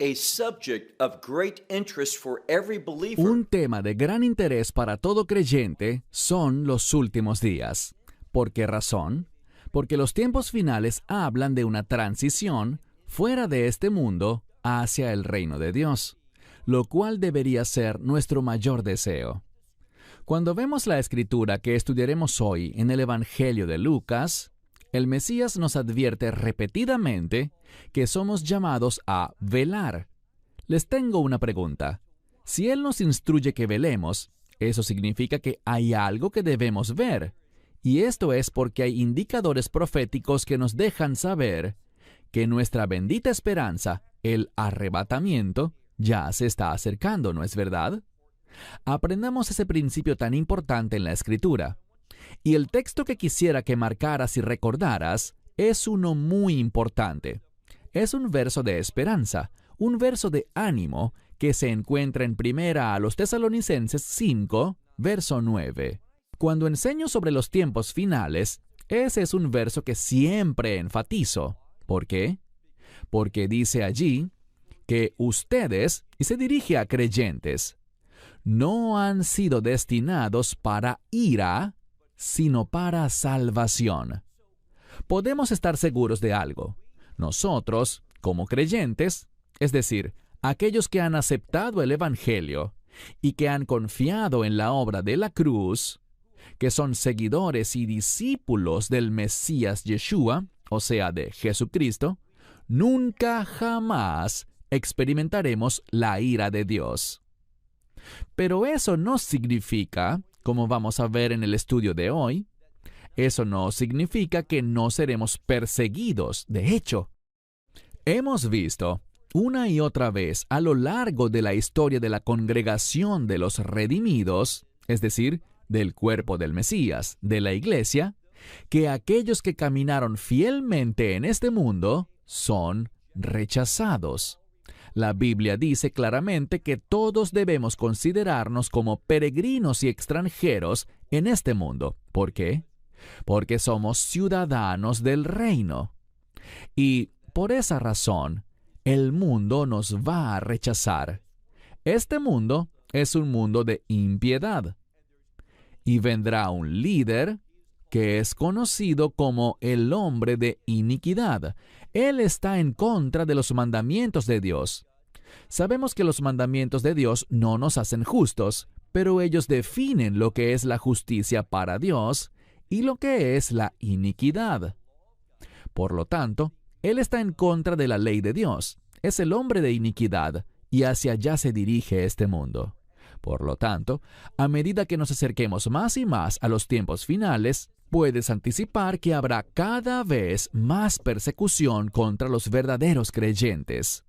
A subject of great interest for every believer. Un tema de gran interés para todo creyente son los últimos días. ¿Por qué razón? Porque los tiempos finales hablan de una transición fuera de este mundo hacia el reino de Dios, lo cual debería ser nuestro mayor deseo. Cuando vemos la escritura que estudiaremos hoy en el Evangelio de Lucas, el Mesías nos advierte repetidamente que somos llamados a velar. Les tengo una pregunta. Si Él nos instruye que velemos, eso significa que hay algo que debemos ver. Y esto es porque hay indicadores proféticos que nos dejan saber que nuestra bendita esperanza, el arrebatamiento, ya se está acercando, ¿no es verdad? Aprendamos ese principio tan importante en la Escritura. Y el texto que quisiera que marcaras y recordaras es uno muy importante. Es un verso de esperanza, un verso de ánimo que se encuentra en primera a los Tesalonicenses 5, verso 9. Cuando enseño sobre los tiempos finales, ese es un verso que siempre enfatizo. ¿Por qué? Porque dice allí que ustedes, y se dirige a creyentes, no han sido destinados para ira, sino para salvación. Podemos estar seguros de algo. Nosotros, como creyentes, es decir, aquellos que han aceptado el Evangelio y que han confiado en la obra de la cruz, que son seguidores y discípulos del Mesías Yeshua, o sea, de Jesucristo, nunca jamás experimentaremos la ira de Dios. Pero eso no significa, como vamos a ver en el estudio de hoy, eso no significa que no seremos perseguidos. De hecho, hemos visto una y otra vez a lo largo de la historia de la congregación de los redimidos, es decir, del cuerpo del Mesías, de la iglesia, que aquellos que caminaron fielmente en este mundo son rechazados. La Biblia dice claramente que todos debemos considerarnos como peregrinos y extranjeros en este mundo. ¿Por qué? Porque somos ciudadanos del reino. Y por esa razón, el mundo nos va a rechazar. Este mundo es un mundo de impiedad. Y vendrá un líder que es conocido como el hombre de iniquidad. Él está en contra de los mandamientos de Dios. Sabemos que los mandamientos de Dios no nos hacen justos, pero ellos definen lo que es la justicia para Dios y lo que es la iniquidad. Por lo tanto, Él está en contra de la ley de Dios. Es el hombre de iniquidad y hacia allá se dirige este mundo. Por lo tanto, a medida que nos acerquemos más y más a los tiempos finales, puedes anticipar que habrá cada vez más persecución contra los verdaderos creyentes.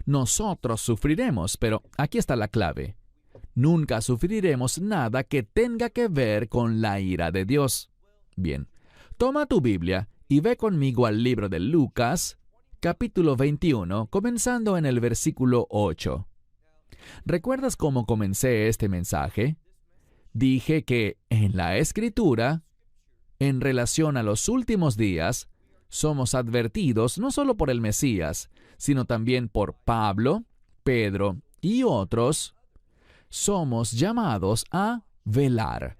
Nosotros sufriremos, pero aquí está la clave. Nunca sufriremos nada que tenga que ver con la ira de Dios. Bien, toma tu Biblia y ve conmigo al libro de Lucas, capítulo 21, comenzando en el versículo 8. ¿Recuerdas cómo comencé este mensaje? Dije que en la Escritura, en relación a los últimos días, somos advertidos no solo por el Mesías, sino también por Pablo, Pedro y otros. Somos llamados a velar.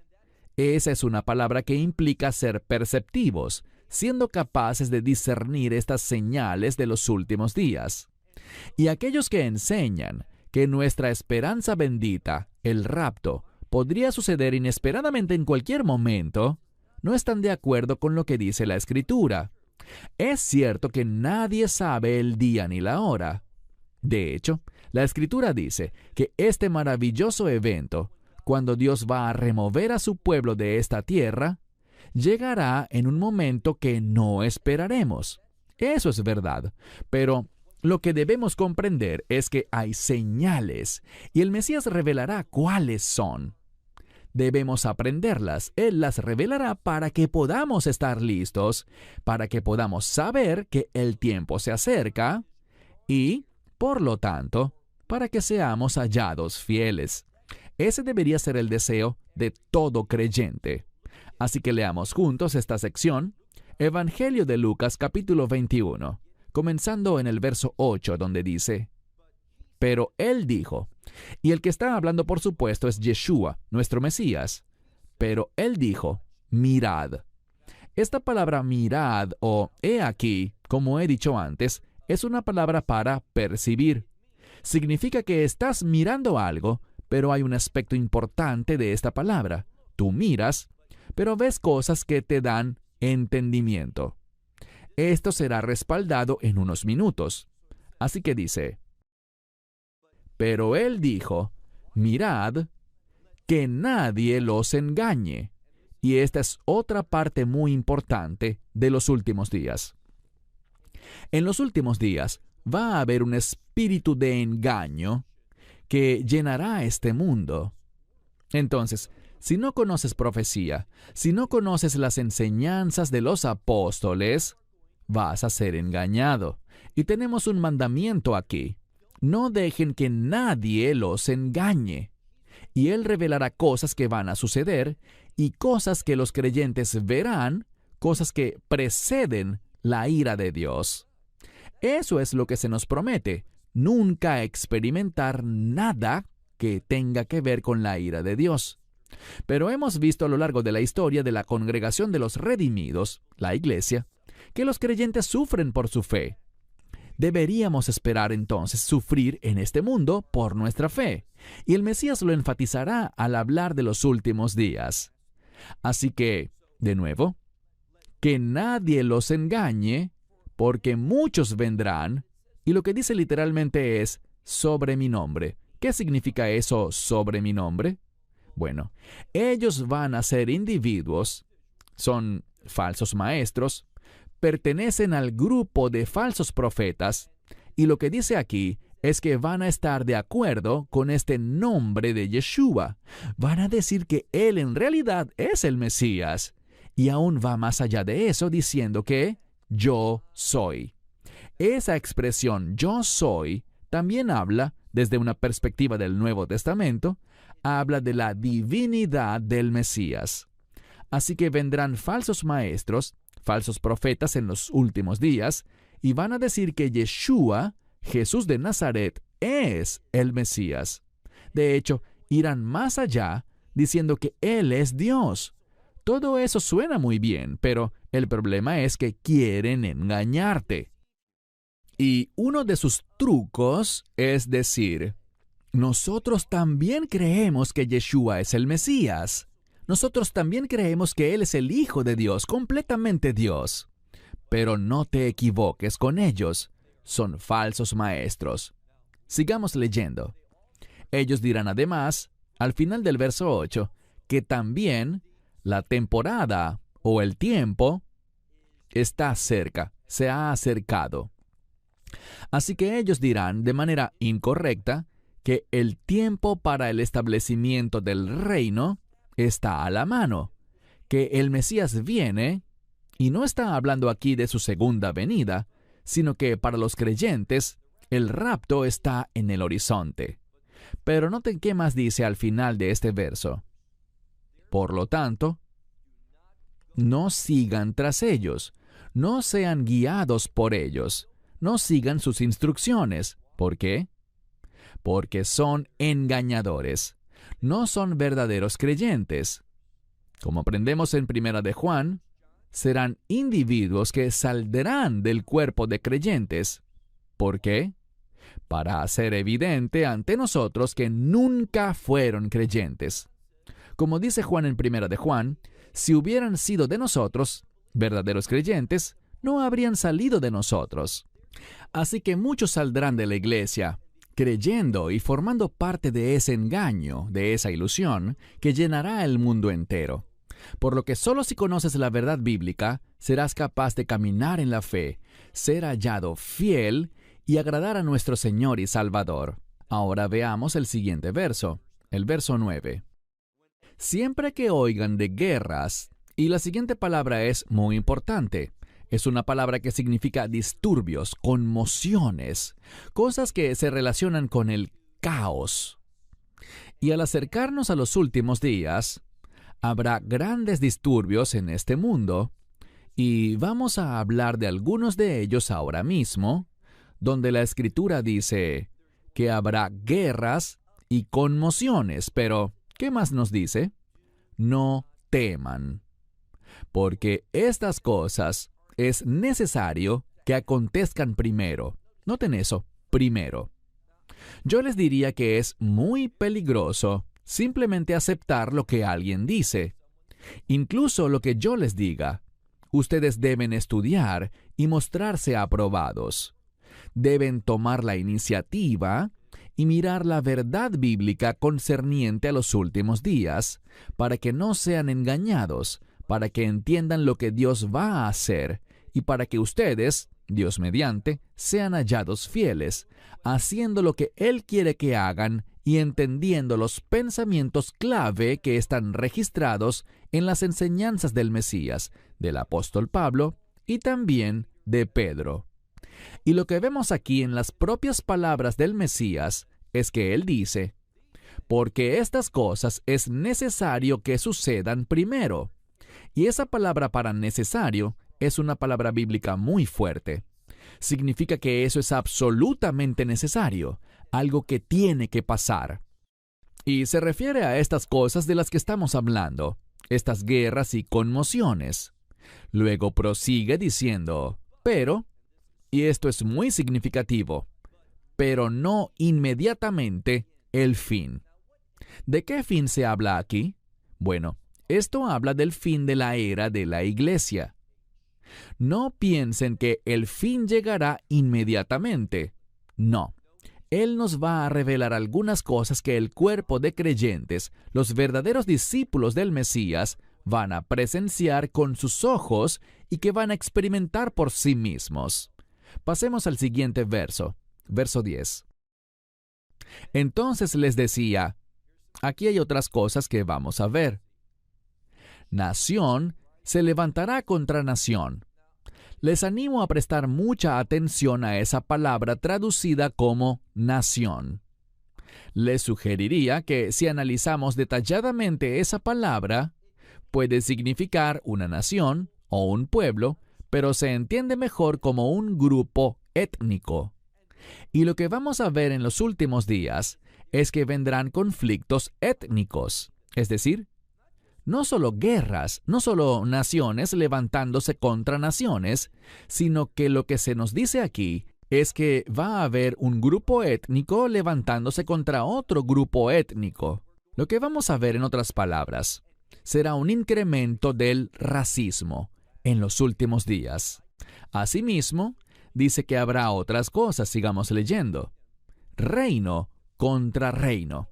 Esa es una palabra que implica ser perceptivos, siendo capaces de discernir estas señales de los últimos días. Y aquellos que enseñan que nuestra esperanza bendita, el rapto, podría suceder inesperadamente en cualquier momento, no están de acuerdo con lo que dice la Escritura. Es cierto que nadie sabe el día ni la hora. De hecho, la Escritura dice que este maravilloso evento, cuando Dios va a remover a su pueblo de esta tierra, llegará en un momento que no esperaremos. Eso es verdad, pero lo que debemos comprender es que hay señales, y el Mesías revelará cuáles son. Debemos aprenderlas. Él las revelará para que podamos estar listos, para que podamos saber que el tiempo se acerca y, por lo tanto, para que seamos hallados fieles. Ese debería ser el deseo de todo creyente. Así que leamos juntos esta sección, Evangelio de Lucas capítulo 21, comenzando en el verso 8, donde dice: Pero Él dijo, y el que está hablando por supuesto es Yeshua, nuestro Mesías. Pero Él dijo, mirad. Esta palabra mirad o he aquí, como he dicho antes, es una palabra para percibir. Significa que estás mirando algo, pero hay un aspecto importante de esta palabra. Tú miras, pero ves cosas que te dan entendimiento. Esto será respaldado en unos minutos. Así que dice, pero Él dijo, mirad, que nadie los engañe. Y esta es otra parte muy importante de los últimos días. En los últimos días va a haber un espíritu de engaño que llenará este mundo. Entonces, si no conoces profecía, si no conoces las enseñanzas de los apóstoles, vas a ser engañado. Y tenemos un mandamiento aquí. No dejen que nadie los engañe. Y Él revelará cosas que van a suceder y cosas que los creyentes verán, cosas que preceden la ira de Dios. Eso es lo que se nos promete, nunca experimentar nada que tenga que ver con la ira de Dios. Pero hemos visto a lo largo de la historia de la congregación de los redimidos, la iglesia, que los creyentes sufren por su fe. Deberíamos esperar entonces sufrir en este mundo por nuestra fe, y el Mesías lo enfatizará al hablar de los últimos días. Así que, de nuevo, que nadie los engañe, porque muchos vendrán, y lo que dice literalmente es, sobre mi nombre. ¿Qué significa eso, sobre mi nombre? Bueno, ellos van a ser individuos, son falsos maestros, pertenecen al grupo de falsos profetas, y lo que dice aquí es que van a estar de acuerdo con este nombre de Yeshua. Van a decir que Él en realidad es el Mesías, y aún va más allá de eso diciendo que yo soy. Esa expresión yo soy también habla, desde una perspectiva del Nuevo Testamento, habla de la divinidad del Mesías. Así que vendrán falsos maestros, falsos profetas en los últimos días, y van a decir que Yeshua, Jesús de Nazaret, es el Mesías. De hecho, irán más allá, diciendo que Él es Dios. Todo eso suena muy bien, pero el problema es que quieren engañarte. Y uno de sus trucos es decir, nosotros también creemos que Yeshua es el Mesías. Nosotros también creemos que Él es el Hijo de Dios, completamente Dios. Pero no te equivoques con ellos. Son falsos maestros. Sigamos leyendo. Ellos dirán además, al final del verso 8, que también la temporada o el tiempo está cerca, se ha acercado. Así que ellos dirán de manera incorrecta que el tiempo para el establecimiento del reino está a la mano, que el Mesías viene, y no está hablando aquí de su segunda venida, sino que para los creyentes el rapto está en el horizonte. Pero noten qué más dice al final de este verso. Por lo tanto, no sigan tras ellos, no sean guiados por ellos, no sigan sus instrucciones. ¿Por qué? Porque son engañadores, no son verdaderos creyentes. Como aprendemos en 1 de Juan, serán individuos que saldrán del cuerpo de creyentes. ¿Por qué? Para hacer evidente ante nosotros que nunca fueron creyentes. Como dice Juan en 1 de Juan, si hubieran sido de nosotros, verdaderos creyentes, no habrían salido de nosotros. Así que muchos saldrán de la iglesia, creyendo y formando parte de ese engaño, de esa ilusión, que llenará el mundo entero. Por lo que solo si conoces la verdad bíblica, serás capaz de caminar en la fe, ser hallado fiel y agradar a nuestro Señor y Salvador. Ahora veamos el siguiente verso, el verso 9. Siempre que oigan de guerras, y la siguiente palabra es muy importante, es una palabra que significa disturbios, conmociones, cosas que se relacionan con el caos. Y al acercarnos a los últimos días, habrá grandes disturbios en este mundo, y vamos a hablar de algunos de ellos ahora mismo, donde la Escritura dice que habrá guerras y conmociones, pero ¿qué más nos dice? No teman, porque estas cosas es necesario que acontezcan primero. Noten eso, primero. Yo les diría que es muy peligroso simplemente aceptar lo que alguien dice, incluso lo que yo les diga. Ustedes deben estudiar y mostrarse aprobados. Deben tomar la iniciativa y mirar la verdad bíblica concerniente a los últimos días, para que no sean engañados, para que entiendan lo que Dios va a hacer, y para que ustedes, Dios mediante, sean hallados fieles, haciendo lo que Él quiere que hagan y entendiendo los pensamientos clave que están registrados en las enseñanzas del Mesías, del apóstol Pablo y también de Pedro. Y lo que vemos aquí en las propias palabras del Mesías es que Él dice, porque estas cosas es necesario que sucedan primero. Y esa palabra para necesario es una palabra bíblica muy fuerte. Significa que eso es absolutamente necesario, algo que tiene que pasar. Y se refiere a estas cosas de las que estamos hablando, estas guerras y conmociones. Luego prosigue diciendo, pero, y esto es muy significativo, pero no inmediatamente el fin. ¿De qué fin se habla aquí? Bueno, esto habla del fin de la era de la iglesia. No piensen que el fin llegará inmediatamente. No. Él nos va a revelar algunas cosas que el cuerpo de creyentes, los verdaderos discípulos del Mesías, van a presenciar con sus ojos y que van a experimentar por sí mismos. Pasemos al siguiente verso, verso 10. Entonces les decía, aquí hay otras cosas que vamos a ver. Nación se levantará contra nación. Les animo a prestar mucha atención a esa palabra traducida como nación. Les sugeriría que si analizamos detalladamente esa palabra, puede significar una nación o un pueblo, pero se entiende mejor como un grupo étnico. Y lo que vamos a ver en los últimos días es que vendrán conflictos étnicos, es decir, no solo guerras, no solo naciones levantándose contra naciones, sino que lo que se nos dice aquí es que va a haber un grupo étnico levantándose contra otro grupo étnico. Lo que vamos a ver, en otras palabras, será un incremento del racismo en los últimos días. Asimismo, dice que habrá otras cosas, sigamos leyendo. Reino contra reino.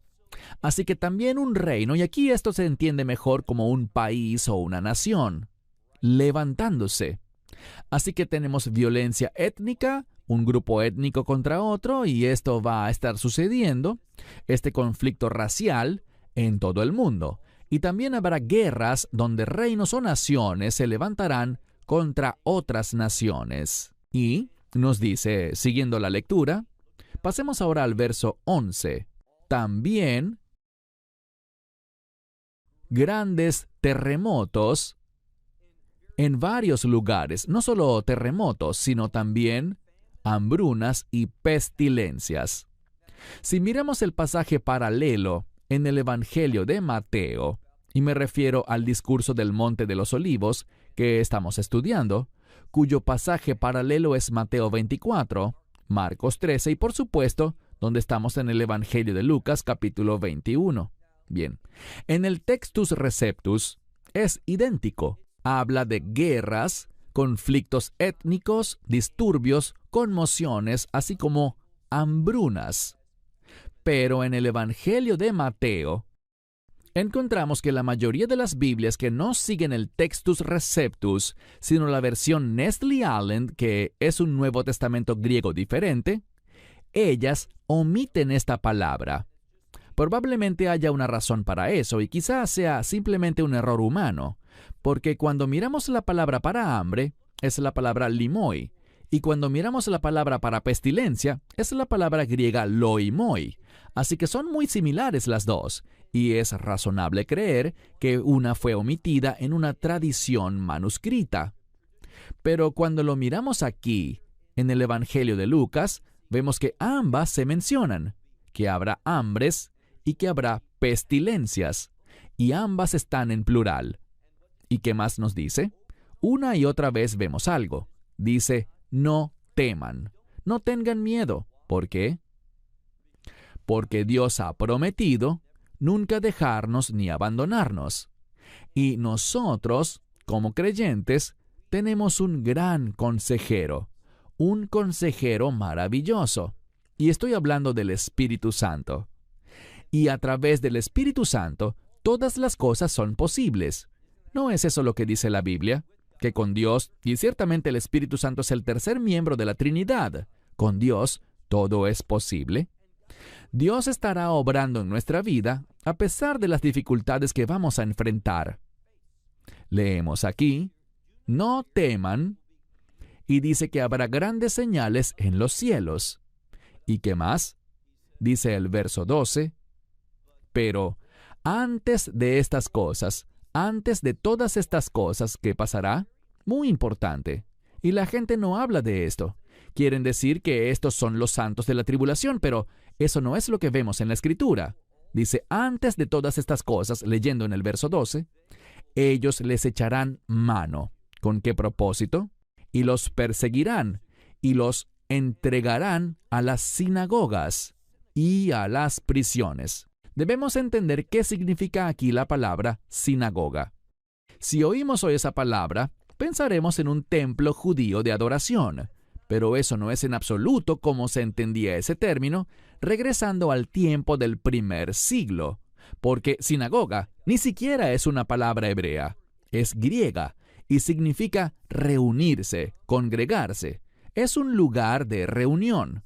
Así que también un reino, y aquí esto se entiende mejor como un país o una nación, levantándose. Así que tenemos violencia étnica, un grupo étnico contra otro, y esto va a estar sucediendo, este conflicto racial en todo el mundo. Y también habrá guerras donde reinos o naciones se levantarán contra otras naciones. Y nos dice, siguiendo la lectura, pasemos ahora al verso 11. También grandes terremotos en varios lugares, no solo terremotos, sino también hambrunas y pestilencias. Si miramos el pasaje paralelo en el Evangelio de Mateo, y me refiero al discurso del Monte de los Olivos que estamos estudiando, cuyo pasaje paralelo es Mateo 24, Marcos 13 y por supuesto, donde estamos en el Evangelio de Lucas capítulo 21. Bien, en el Textus Receptus es idéntico. Habla de guerras, conflictos étnicos, disturbios, conmociones, así como hambrunas. Pero en el Evangelio de Mateo, encontramos que la mayoría de las Biblias que no siguen el Textus Receptus, sino la versión Nestle Aland, que es un Nuevo Testamento griego diferente, ellas omiten esta palabra. Probablemente haya una razón para eso y quizás sea simplemente un error humano, porque cuando miramos la palabra para hambre, es la palabra limoi, y cuando miramos la palabra para pestilencia, es la palabra griega loimoi. Así que son muy similares las dos, y es razonable creer que una fue omitida en una tradición manuscrita. Pero cuando lo miramos aquí, en el Evangelio de Lucas, vemos que ambas se mencionan, que habrá hambres y que habrá pestilencias, y ambas están en plural. ¿Y qué más nos dice? Una y otra vez vemos algo. Dice, no teman, no tengan miedo. ¿Por qué? Porque Dios ha prometido nunca dejarnos ni abandonarnos. Y nosotros, como creyentes, tenemos un gran consejero, un consejero maravilloso. Y estoy hablando del Espíritu Santo. Y a través del Espíritu Santo, todas las cosas son posibles. ¿No es eso lo que dice la Biblia? Que con Dios, y ciertamente el Espíritu Santo es el tercer miembro de la Trinidad, con Dios todo es posible. Dios estará obrando en nuestra vida a pesar de las dificultades que vamos a enfrentar. Leemos aquí, no teman, y dice que habrá grandes señales en los cielos. ¿Y qué más? Dice el verso 12, pero antes de estas cosas, antes de todas estas cosas, ¿qué pasará? Muy importante. Y la gente no habla de esto. Quieren decir que estos son los santos de la tribulación, pero eso no es lo que vemos en la Escritura. Dice, antes de todas estas cosas, leyendo en el verso 12, ellos les echarán mano. ¿Con qué propósito? Y los perseguirán, y los entregarán a las sinagogas y a las prisiones. Debemos entender qué significa aquí la palabra sinagoga. Si oímos hoy esa palabra, pensaremos en un templo judío de adoración, pero eso no es en absoluto como se entendía ese término, regresando al tiempo del primer siglo, porque sinagoga ni siquiera es una palabra hebrea, es griega y significa reunirse, congregarse. Es un lugar de reunión.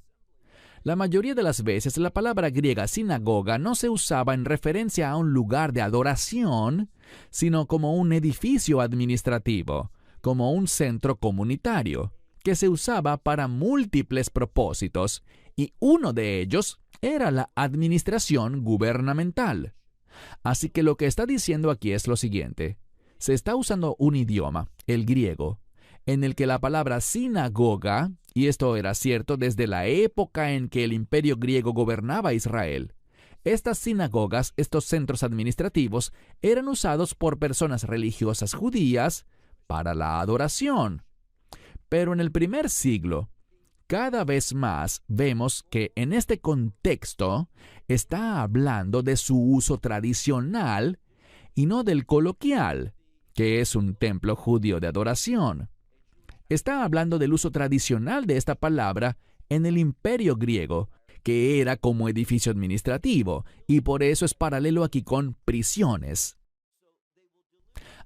La mayoría de las veces la palabra griega sinagoga no se usaba en referencia a un lugar de adoración, sino como un edificio administrativo, como un centro comunitario, que se usaba para múltiples propósitos, y uno de ellos era la administración gubernamental. Así que lo que está diciendo aquí es lo siguiente. Se está usando un idioma, el griego, en el que la palabra sinagoga, y esto era cierto desde la época en que el imperio griego gobernaba Israel, estas sinagogas, estos centros administrativos, eran usados por personas religiosas judías para la adoración. Pero en el primer siglo, cada vez más vemos que en este contexto está hablando de su uso tradicional y no del coloquial, que es un templo judío de adoración. Está hablando del uso tradicional de esta palabra en el imperio griego, que era como edificio administrativo, y por eso es paralelo aquí con prisiones.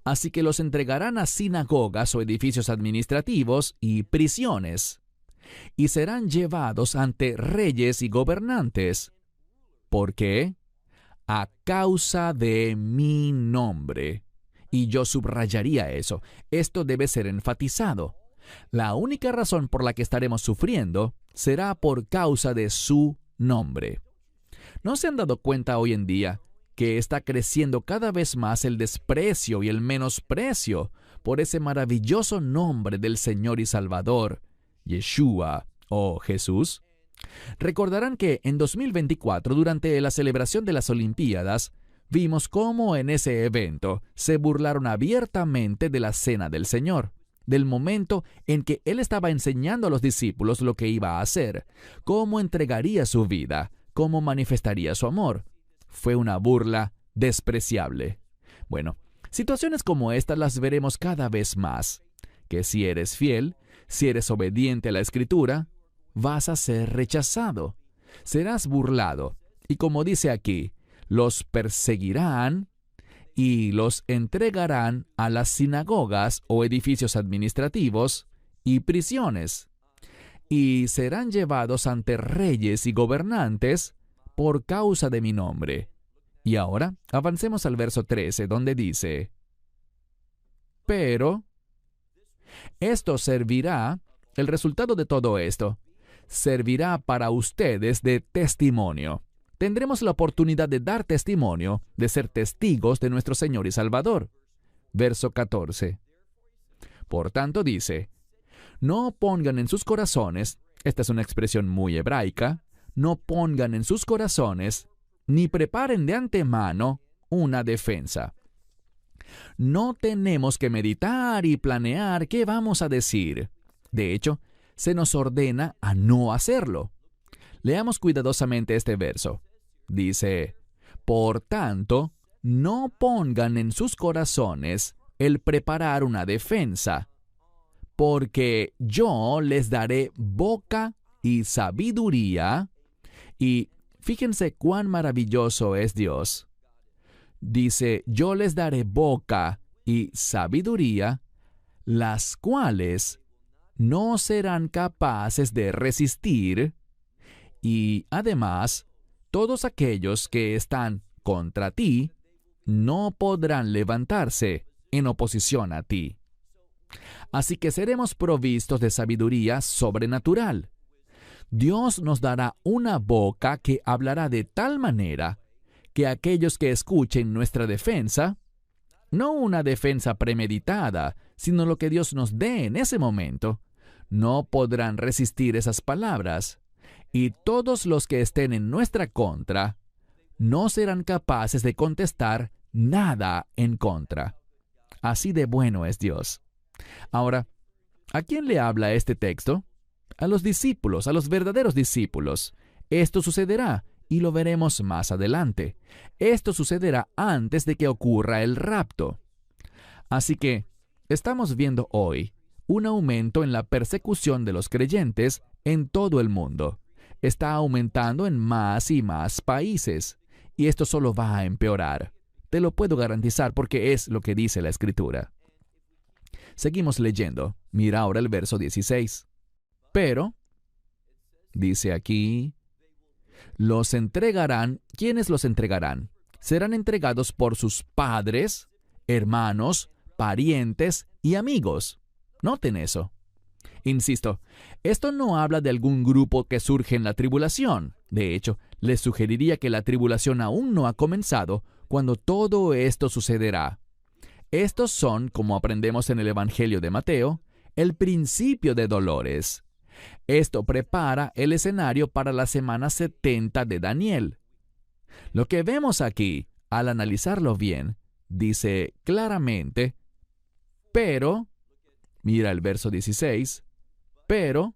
Así que los entregarán a sinagogas o edificios administrativos y prisiones, y serán llevados ante reyes y gobernantes. ¿Por qué? A causa de mi nombre. Y yo subrayaría eso. Esto debe ser enfatizado. La única razón por la que estaremos sufriendo será por causa de su nombre. ¿No se han dado cuenta hoy en día que está creciendo cada vez más el desprecio y el menosprecio por ese maravilloso nombre del Señor y Salvador, Yeshua o Jesús? Recordarán que en 2024, durante la celebración de las Olimpiadas, vimos cómo en ese evento se burlaron abiertamente de la cena del Señor, del momento en que Él estaba enseñando a los discípulos lo que iba a hacer, cómo entregaría su vida, cómo manifestaría su amor. Fue una burla despreciable. Bueno, situaciones como estas las veremos cada vez más, que si eres fiel, si eres obediente a la Escritura, vas a ser rechazado, serás burlado, y como dice aquí, los perseguirán y los entregarán a las sinagogas o edificios administrativos y prisiones, y serán llevados ante reyes y gobernantes por causa de mi nombre. Y ahora avancemos al verso 13, donde dice, pero esto servirá, el resultado de todo esto, servirá para ustedes de testimonio. Tendremos la oportunidad de dar testimonio, de ser testigos de nuestro Señor y Salvador. Verso 14. Por tanto dice, no pongan en sus corazones, esta es una expresión muy hebraica, no pongan en sus corazones, ni preparen de antemano una defensa. No tenemos que meditar y planear qué vamos a decir. De hecho, se nos ordena a no hacerlo. Leamos cuidadosamente este verso. Dice, por tanto, no pongan en sus corazones el preparar una defensa, porque yo les daré boca y sabiduría. Y fíjense cuán maravilloso es Dios. Dice, yo les daré boca y sabiduría, las cuales no serán capaces de resistir, y además, todos aquellos que están contra ti no podrán levantarse en oposición a ti. Así que seremos provistos de sabiduría sobrenatural. Dios nos dará una boca que hablará de tal manera que aquellos que escuchen nuestra defensa, no una defensa premeditada, sino lo que Dios nos dé en ese momento, no podrán resistir esas palabras, y todos los que estén en nuestra contra no serán capaces de contestar nada en contra. Así de bueno es Dios. Ahora, ¿a quién le habla este texto? A los discípulos, a los verdaderos discípulos. Esto sucederá, y lo veremos más adelante. Esto sucederá antes de que ocurra el rapto. Así que, estamos viendo hoy un aumento en la persecución de los creyentes en todo el mundo. Está aumentando en más y más países, y esto solo va a empeorar. Te lo puedo garantizar porque es lo que dice la Escritura. Seguimos leyendo. Mira ahora el verso 16. Pero, dice aquí, los entregarán. ¿Quiénes los entregarán? Serán entregados por sus padres, hermanos, parientes y amigos. Noten eso. Insisto, esto no habla de algún grupo que surge en la tribulación. De hecho, les sugeriría que la tribulación aún no ha comenzado cuando todo esto sucederá. Estos son, como aprendemos en el Evangelio de Mateo, el principio de dolores. Esto prepara el escenario para la semana 70 de Daniel. Lo que vemos aquí, al analizarlo bien, dice claramente, pero, mira el verso 16, pero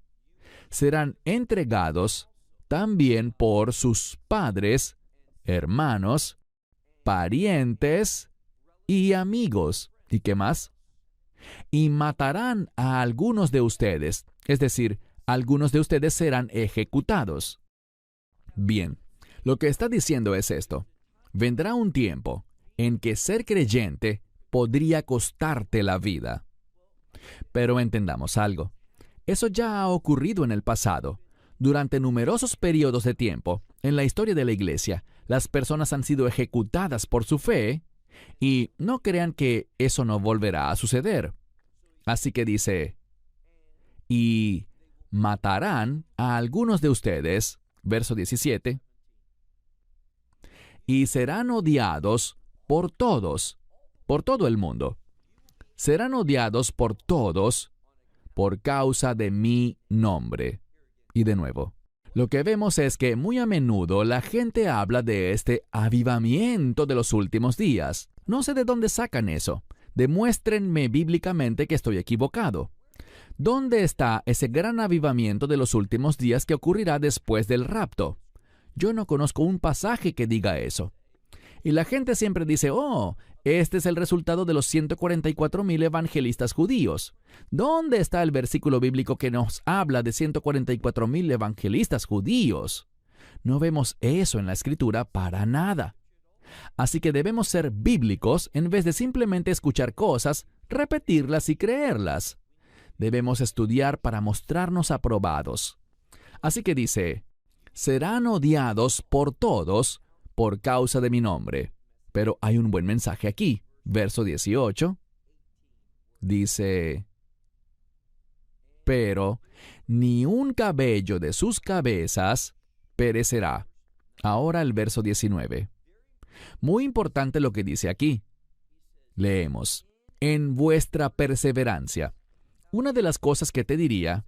serán entregados también por sus padres, hermanos, parientes y amigos. ¿Y qué más? Y matarán a algunos de ustedes, es decir, algunos de ustedes serán ejecutados. Bien, lo que está diciendo es esto. Vendrá un tiempo en que ser creyente podría costarte la vida. Pero entendamos algo. Eso ya ha ocurrido en el pasado. Durante numerosos periodos de tiempo, en la historia de la Iglesia, las personas han sido ejecutadas por su fe, y no crean que eso no volverá a suceder. Así que dice, y matarán a algunos de ustedes, verso 17, y serán odiados por todos, por todo el mundo. Serán odiados por todos por causa de mi nombre. Y de nuevo, lo que vemos es que muy a menudo la gente habla de este avivamiento de los últimos días. No sé de dónde sacan eso. Demuéstrenme bíblicamente que estoy equivocado. ¿Dónde está ese gran avivamiento de los últimos días que ocurrirá después del rapto? Yo no conozco un pasaje que diga eso. Y la gente siempre dice, oh, este es el resultado de los 144,000 evangelistas judíos. ¿Dónde está el versículo bíblico que nos habla de 144,000 evangelistas judíos? No vemos eso en la Escritura para nada. Así que debemos ser bíblicos en vez de simplemente escuchar cosas, repetirlas y creerlas. Debemos estudiar para mostrarnos aprobados. Así que dice, serán odiados por todos por causa de mi nombre. Pero hay un buen mensaje aquí. Verso 18. Dice, pero ni un cabello de sus cabezas perecerá. Ahora el verso 19. Muy importante lo que dice aquí. Leemos, en vuestra perseverancia. Una de las cosas que te diría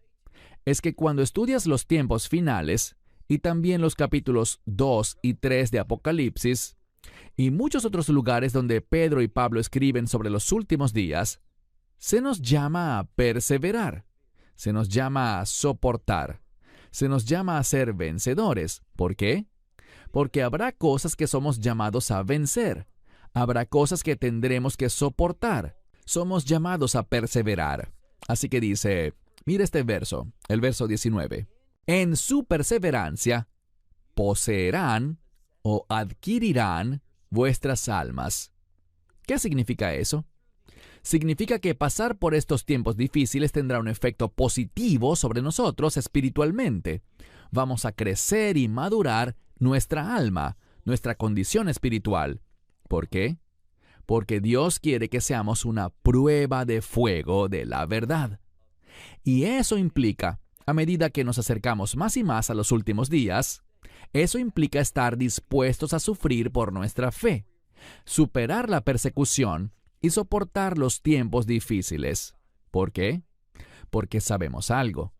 es que cuando estudias los tiempos finales, y también los capítulos 2 y 3 de Apocalipsis, y muchos otros lugares donde Pedro y Pablo escriben sobre los últimos días, se nos llama a perseverar, se nos llama a soportar, se nos llama a ser vencedores. ¿Por qué? Porque habrá cosas que somos llamados a vencer, habrá cosas que tendremos que soportar, somos llamados a perseverar. Así que dice, mira este verso, el verso 19. En su perseverancia poseerán o adquirirán vuestras almas. ¿Qué significa eso? Significa que pasar por estos tiempos difíciles tendrá un efecto positivo sobre nosotros espiritualmente. Vamos a crecer y madurar nuestra alma, nuestra condición espiritual. ¿Por qué? Porque Dios quiere que seamos una prueba de fuego de la verdad. Y eso implica, a medida que nos acercamos más y más a los últimos días, eso implica estar dispuestos a sufrir por nuestra fe, superar la persecución y soportar los tiempos difíciles. ¿Por qué? Porque sabemos algo.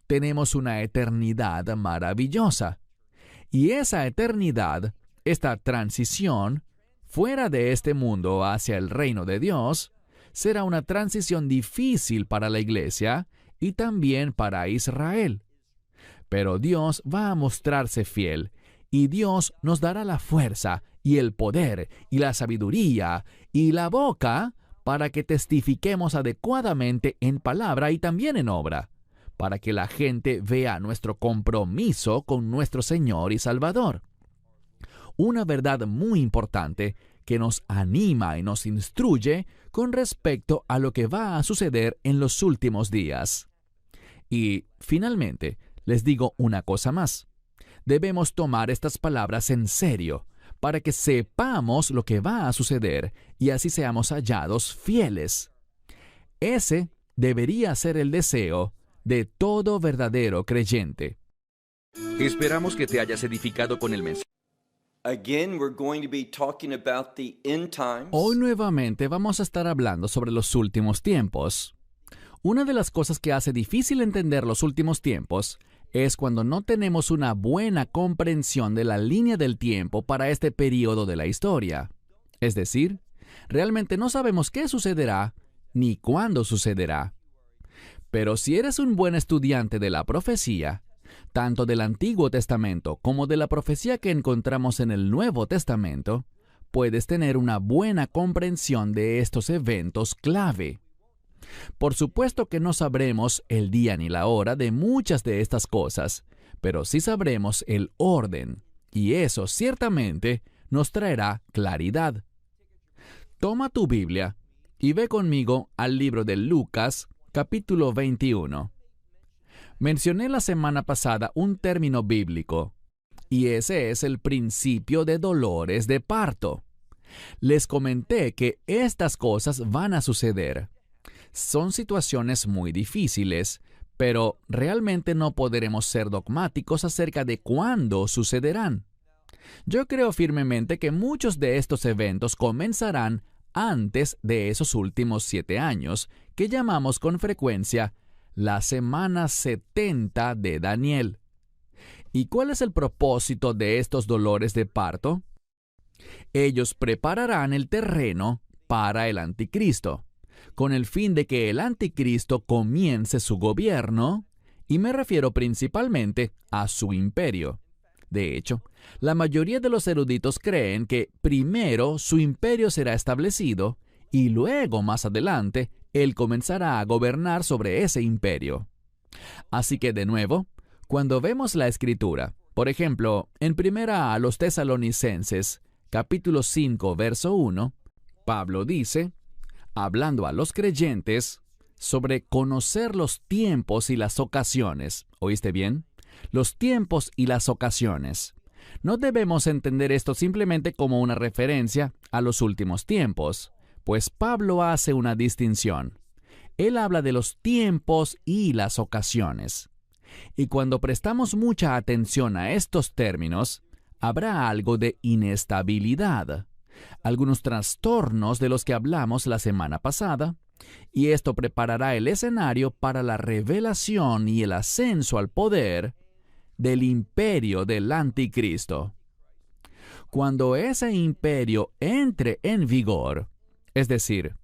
Tenemos una eternidad maravillosa. Y esa eternidad, esta transición, fuera de este mundo hacia el reino de Dios, será una transición difícil para la iglesia y también para Israel. Pero Dios va a mostrarse fiel, y Dios nos dará la fuerza y el poder y la sabiduría y la boca para que testifiquemos adecuadamente en palabra y también en obra, para que la gente vea nuestro compromiso con nuestro Señor y Salvador. Una verdad muy importante que nos anima y nos instruye con respecto a lo que va a suceder en los últimos días. Y, finalmente, les digo una cosa más. Debemos tomar estas palabras en serio, para que sepamos lo que va a suceder y así seamos hallados fieles. Ese debería ser el deseo de todo verdadero creyente. Esperamos que te hayas edificado con el mensaje. Again, we're going to be talking about the end times. Hoy nuevamente vamos a estar hablando sobre los últimos tiempos. Una de las cosas que hace difícil entender los últimos tiempos es cuando no tenemos una buena comprensión de la línea del tiempo para este periodo de la historia. Es decir, realmente no sabemos qué sucederá ni cuándo sucederá. Pero si eres un buen estudiante de la profecía, tanto del Antiguo Testamento como de la profecía que encontramos en el Nuevo Testamento, puedes tener una buena comprensión de estos eventos clave. Por supuesto que no sabremos el día ni la hora de muchas de estas cosas, pero sí sabremos el orden, y eso ciertamente nos traerá claridad. Toma tu Biblia y ve conmigo al libro de Lucas, capítulo 21. Mencioné la semana pasada un término bíblico, y ese es el principio de dolores de parto. Les comenté que estas cosas van a suceder. Son situaciones muy difíciles, pero realmente no podremos ser dogmáticos acerca de cuándo sucederán. Yo creo firmemente que muchos de estos eventos comenzarán antes de esos últimos 7 años, que llamamos con frecuencia la semana 70 de Daniel. ¿Y cuál es el propósito de estos dolores de parto? Ellos prepararán el terreno para el anticristo, con el fin de que el anticristo comience su gobierno, y me refiero principalmente a su imperio. De hecho, la mayoría de los eruditos creen que primero su imperio será establecido y luego, más adelante, él comenzará a gobernar sobre ese imperio. Así que, de nuevo, cuando vemos la Escritura, por ejemplo, en Primera a los Tesalonicenses, capítulo 5, verso 1, Pablo dice, hablando a los creyentes, sobre conocer los tiempos y las ocasiones. ¿Oíste bien? Los tiempos y las ocasiones. No debemos entender esto simplemente como una referencia a los últimos tiempos, pues Pablo hace una distinción. Él habla de los tiempos y las ocasiones. Y cuando prestamos mucha atención a estos términos, habrá algo de inestabilidad, algunos trastornos de los que hablamos la semana pasada, y esto preparará el escenario para la revelación y el ascenso al poder del imperio del anticristo. Cuando ese imperio entre en vigor, es decir,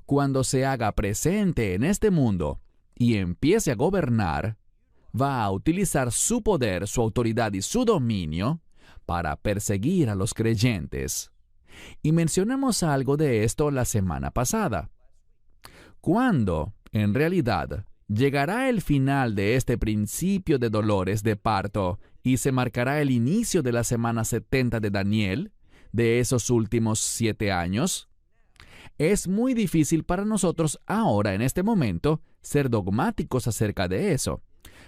cuando se haga presente en este mundo y empiece a gobernar, va a utilizar su poder, su autoridad y su dominio para perseguir a los creyentes. Y mencionamos algo de esto la semana pasada. ¿Cuándo, en realidad, llegará el final de este principio de dolores de parto y se marcará el inicio de la semana 70 de Daniel, de esos últimos 7 años? Es muy difícil para nosotros ahora, en este momento, ser dogmáticos acerca de eso.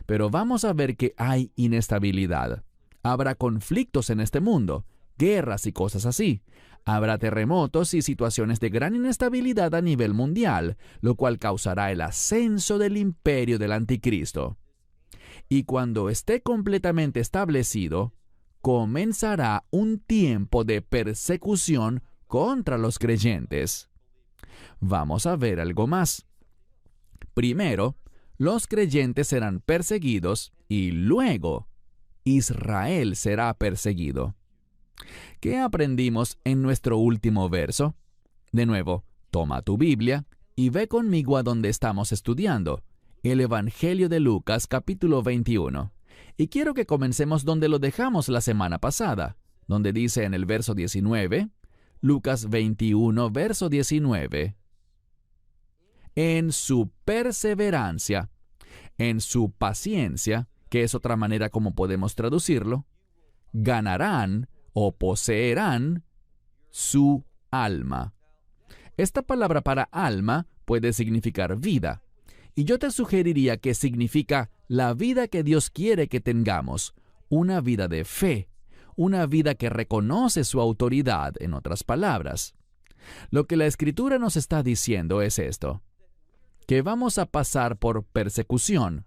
Pero vamos a ver que hay inestabilidad. Habrá conflictos en este mundo, guerras y cosas así. Habrá terremotos y situaciones de gran inestabilidad a nivel mundial, lo cual causará el ascenso del imperio del anticristo. Y cuando esté completamente establecido, comenzará un tiempo de persecución contra los creyentes. Vamos a ver algo más. Primero, los creyentes serán perseguidos y luego Israel será perseguido. ¿Qué aprendimos en nuestro último verso? De nuevo, toma tu Biblia y ve conmigo a donde estamos estudiando, el Evangelio de Lucas capítulo 21. Y quiero que comencemos donde lo dejamos la semana pasada, donde dice en el verso 19, Lucas 21, verso 19. En su perseverancia, en su paciencia, que es otra manera como podemos traducirlo, ganarán o poseerán su alma. Esta palabra para alma puede significar vida, y yo te sugeriría que significa la vida que Dios quiere que tengamos, una vida de fe, una vida que reconoce su autoridad, en otras palabras. Lo que la Escritura nos está diciendo es esto, que vamos a pasar por persecución,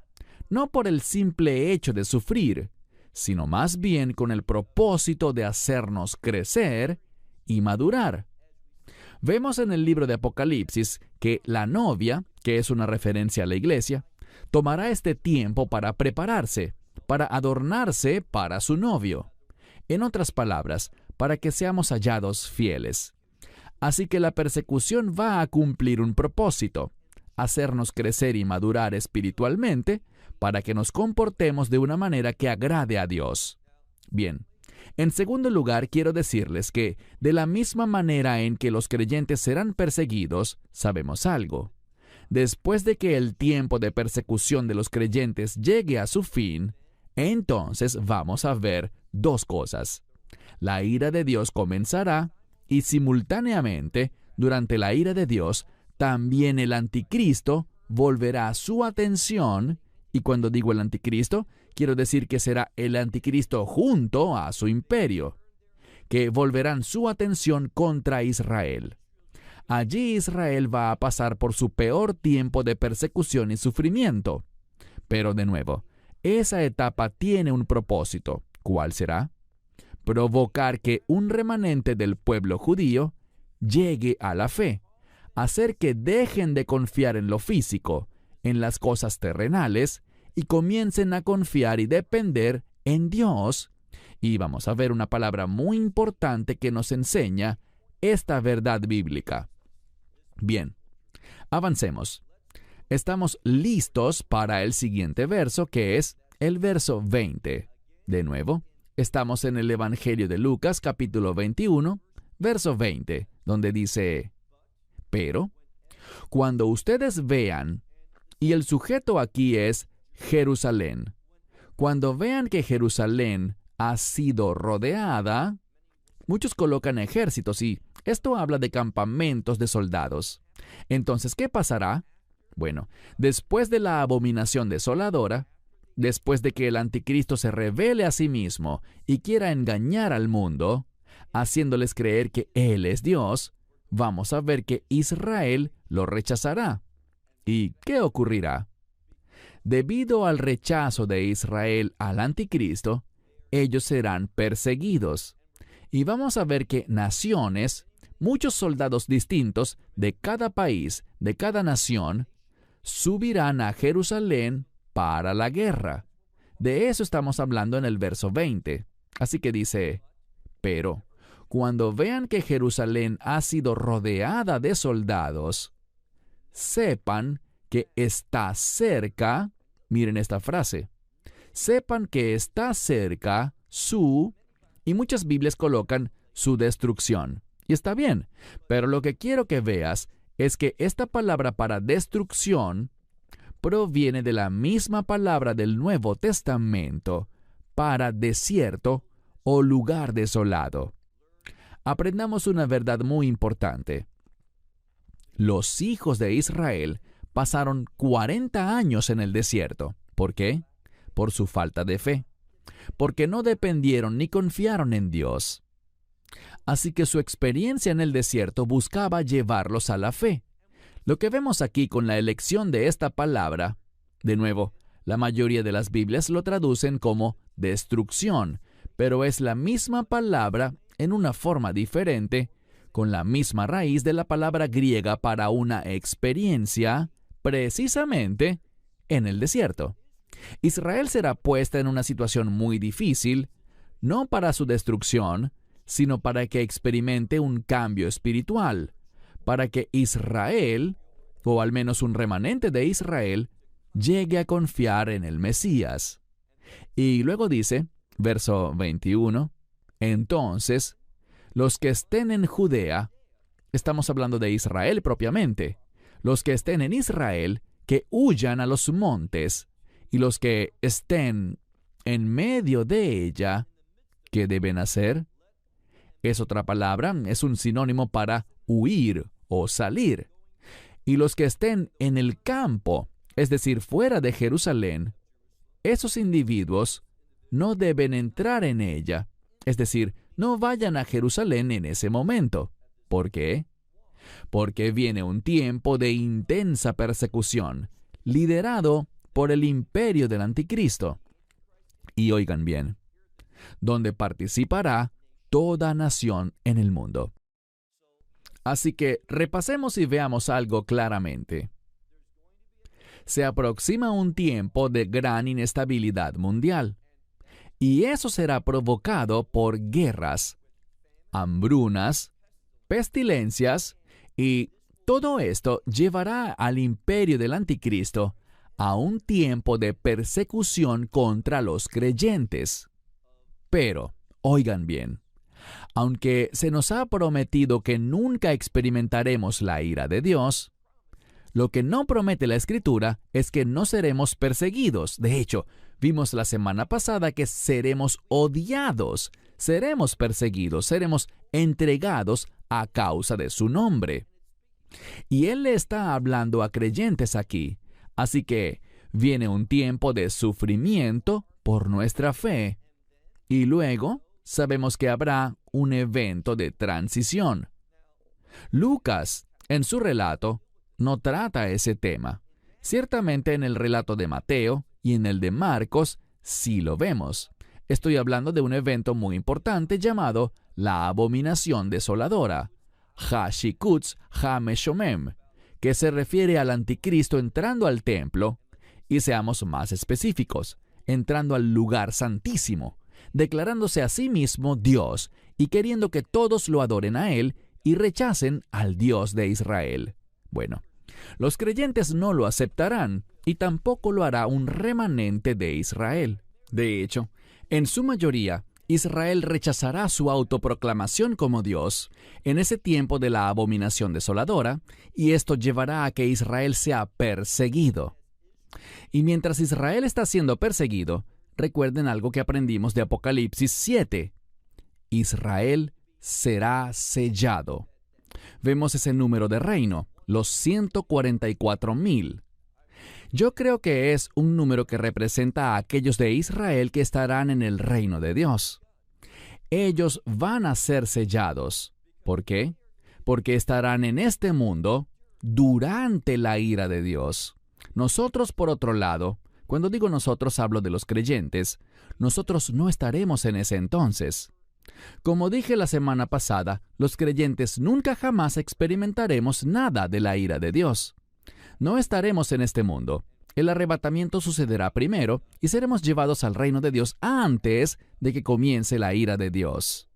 no por el simple hecho de sufrir, sino más bien con el propósito de hacernos crecer y madurar. Vemos en el libro de Apocalipsis que la novia, que es una referencia a la iglesia, tomará este tiempo para prepararse, para adornarse para su novio. En otras palabras, para que seamos hallados fieles. Así que la persecución va a cumplir un propósito, hacernos crecer y madurar espiritualmente, para que nos comportemos de una manera que agrade a Dios. Bien, en segundo lugar, quiero decirles que, de la misma manera en que los creyentes serán perseguidos, sabemos algo. Después de que el tiempo de persecución de los creyentes llegue a su fin, entonces vamos a ver dos cosas. La ira de Dios comenzará y simultáneamente, durante la ira de Dios, también el anticristo volverá su atención. Y cuando digo el anticristo, quiero decir que será el anticristo junto a su imperio, que volverán su atención contra Israel. Allí Israel va a pasar por su peor tiempo de persecución y sufrimiento. Pero de nuevo, esa etapa tiene un propósito. ¿Cuál será? Provocar que un remanente del pueblo judío llegue a la fe, hacer que dejen de confiar en lo físico, en las cosas terrenales, y comiencen a confiar y depender en Dios. Y vamos a ver una palabra muy importante que nos enseña esta verdad bíblica. Bien, avancemos. Estamos listos para el siguiente verso, que es el verso 20. De nuevo, estamos en el Evangelio de Lucas, capítulo 21, verso 20, donde dice, pero, cuando ustedes vean, y el sujeto aquí es Jerusalén, cuando vean que Jerusalén ha sido rodeada, muchos colocan ejércitos y esto habla de campamentos de soldados. Entonces, ¿qué pasará? Bueno, después de la abominación desoladora, después de que el anticristo se revele a sí mismo y quiera engañar al mundo, haciéndoles creer que Él es Dios, vamos a ver que Israel lo rechazará. ¿Y qué ocurrirá? Debido al rechazo de Israel al anticristo, ellos serán perseguidos. Y vamos a ver que naciones, muchos soldados distintos de cada país, de cada nación, subirán a Jerusalén para la guerra. De eso estamos hablando en el verso 20. Así que dice, pero cuando vean que Jerusalén ha sido rodeada de soldados, sepan que está cerca, miren esta frase, sepan que está cerca y muchas Biblias colocan su destrucción. Y está bien, pero lo que quiero que veas es que esta palabra para destrucción proviene de la misma palabra del Nuevo Testamento para desierto o lugar desolado. Aprendamos una verdad muy importante. Los hijos de Israel pasaron 40 años en el desierto. ¿Por qué? Por su falta de fe. Porque no dependieron ni confiaron en Dios. Así que su experiencia en el desierto buscaba llevarlos a la fe. Lo que vemos aquí con la elección de esta palabra, de nuevo, la mayoría de las Biblias lo traducen como destrucción, pero es la misma palabra en una forma diferente, con la misma raíz de la palabra griega para una experiencia, precisamente en el desierto. Israel será puesta en una situación muy difícil, no para su destrucción, sino para que experimente un cambio espiritual, para que Israel, o al menos un remanente de Israel, llegue a confiar en el Mesías. Y luego dice, verso 21, entonces, los que estén en Judea, estamos hablando de Israel propiamente, los que estén en Israel, que huyan a los montes, y los que estén en medio de ella, ¿qué deben hacer? Es otra palabra, es un sinónimo para huir o salir. Y los que estén en el campo, es decir, fuera de Jerusalén, esos individuos no deben entrar en ella, es decir, no vayan a Jerusalén en ese momento. ¿Por qué? Porque viene un tiempo de intensa persecución, liderado por el imperio del anticristo. Y oigan bien, donde participará toda nación en el mundo. Así que repasemos y veamos algo claramente. Se aproxima un tiempo de gran inestabilidad mundial, y eso será provocado por guerras, hambrunas, pestilencias, y todo esto llevará al imperio del anticristo a un tiempo de persecución contra los creyentes. Pero, oigan bien, aunque se nos ha prometido que nunca experimentaremos la ira de Dios, lo que no promete la Escritura es que no seremos perseguidos. De hecho, vimos la semana pasada que seremos odiados, seremos perseguidos, seremos entregados a causa de su nombre. Y Él le está hablando a creyentes aquí. Así que viene un tiempo de sufrimiento por nuestra fe. Y luego sabemos que habrá un evento de transición. Lucas, en su relato, no trata ese tema. Ciertamente en el relato de Mateo y en el de Marcos sí lo vemos. Estoy hablando de un evento muy importante llamado la abominación desoladora, Ha-Shikutz Ha-Meshomem, que se refiere al anticristo entrando al templo, y seamos más específicos, entrando al lugar santísimo, declarándose a sí mismo Dios y queriendo que todos lo adoren a Él y rechacen al Dios de Israel. Bueno, los creyentes no lo aceptarán y tampoco lo hará un remanente de Israel. De hecho, en su mayoría, Israel rechazará su autoproclamación como Dios en ese tiempo de la abominación desoladora, y esto llevará a que Israel sea perseguido. Y mientras Israel está siendo perseguido, recuerden algo que aprendimos de Apocalipsis 7. Israel será sellado. Vemos ese número de reino, los 144,000. Yo creo que es un número que representa a aquellos de Israel que estarán en el reino de Dios. Ellos van a ser sellados. ¿Por qué? Porque estarán en este mundo durante la ira de Dios. Nosotros, por otro lado, cuando digo nosotros hablo de los creyentes, nosotros no estaremos en ese entonces. Como dije la semana pasada, los creyentes nunca jamás experimentaremos nada de la ira de Dios. No estaremos en este mundo. El arrebatamiento sucederá primero y seremos llevados al reino de Dios antes de que comience la ira de Dios.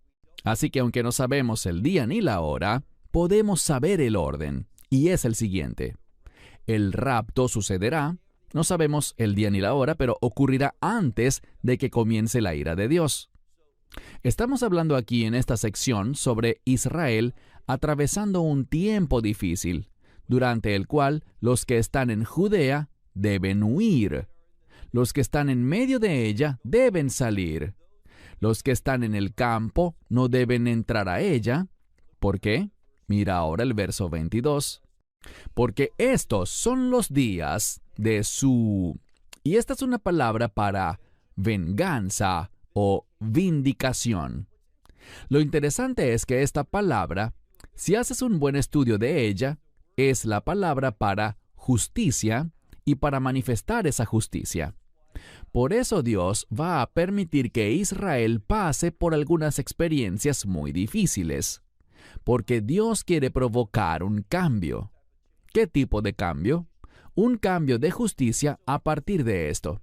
Así que aunque no sabemos el día ni la hora, podemos saber el orden, y es el siguiente. El rapto sucederá, no sabemos el día ni la hora, pero ocurrirá antes de que comience la ira de Dios. Estamos hablando aquí en esta sección sobre Israel atravesando un tiempo difícil, durante el cual los que están en Judea deben huir. Los que están en medio de ella deben salir. Los que están en el campo no deben entrar a ella. ¿Por qué? Mira ahora el verso 22. Porque estos son los días de su... Y esta es una palabra para venganza o vindicación. Lo interesante es que esta palabra, si haces un buen estudio de ella, es la palabra para justicia y para manifestar esa justicia. Por eso Dios va a permitir que Israel pase por algunas experiencias muy difíciles, porque Dios quiere provocar un cambio. ¿Qué tipo de cambio? Un cambio de justicia a partir de esto.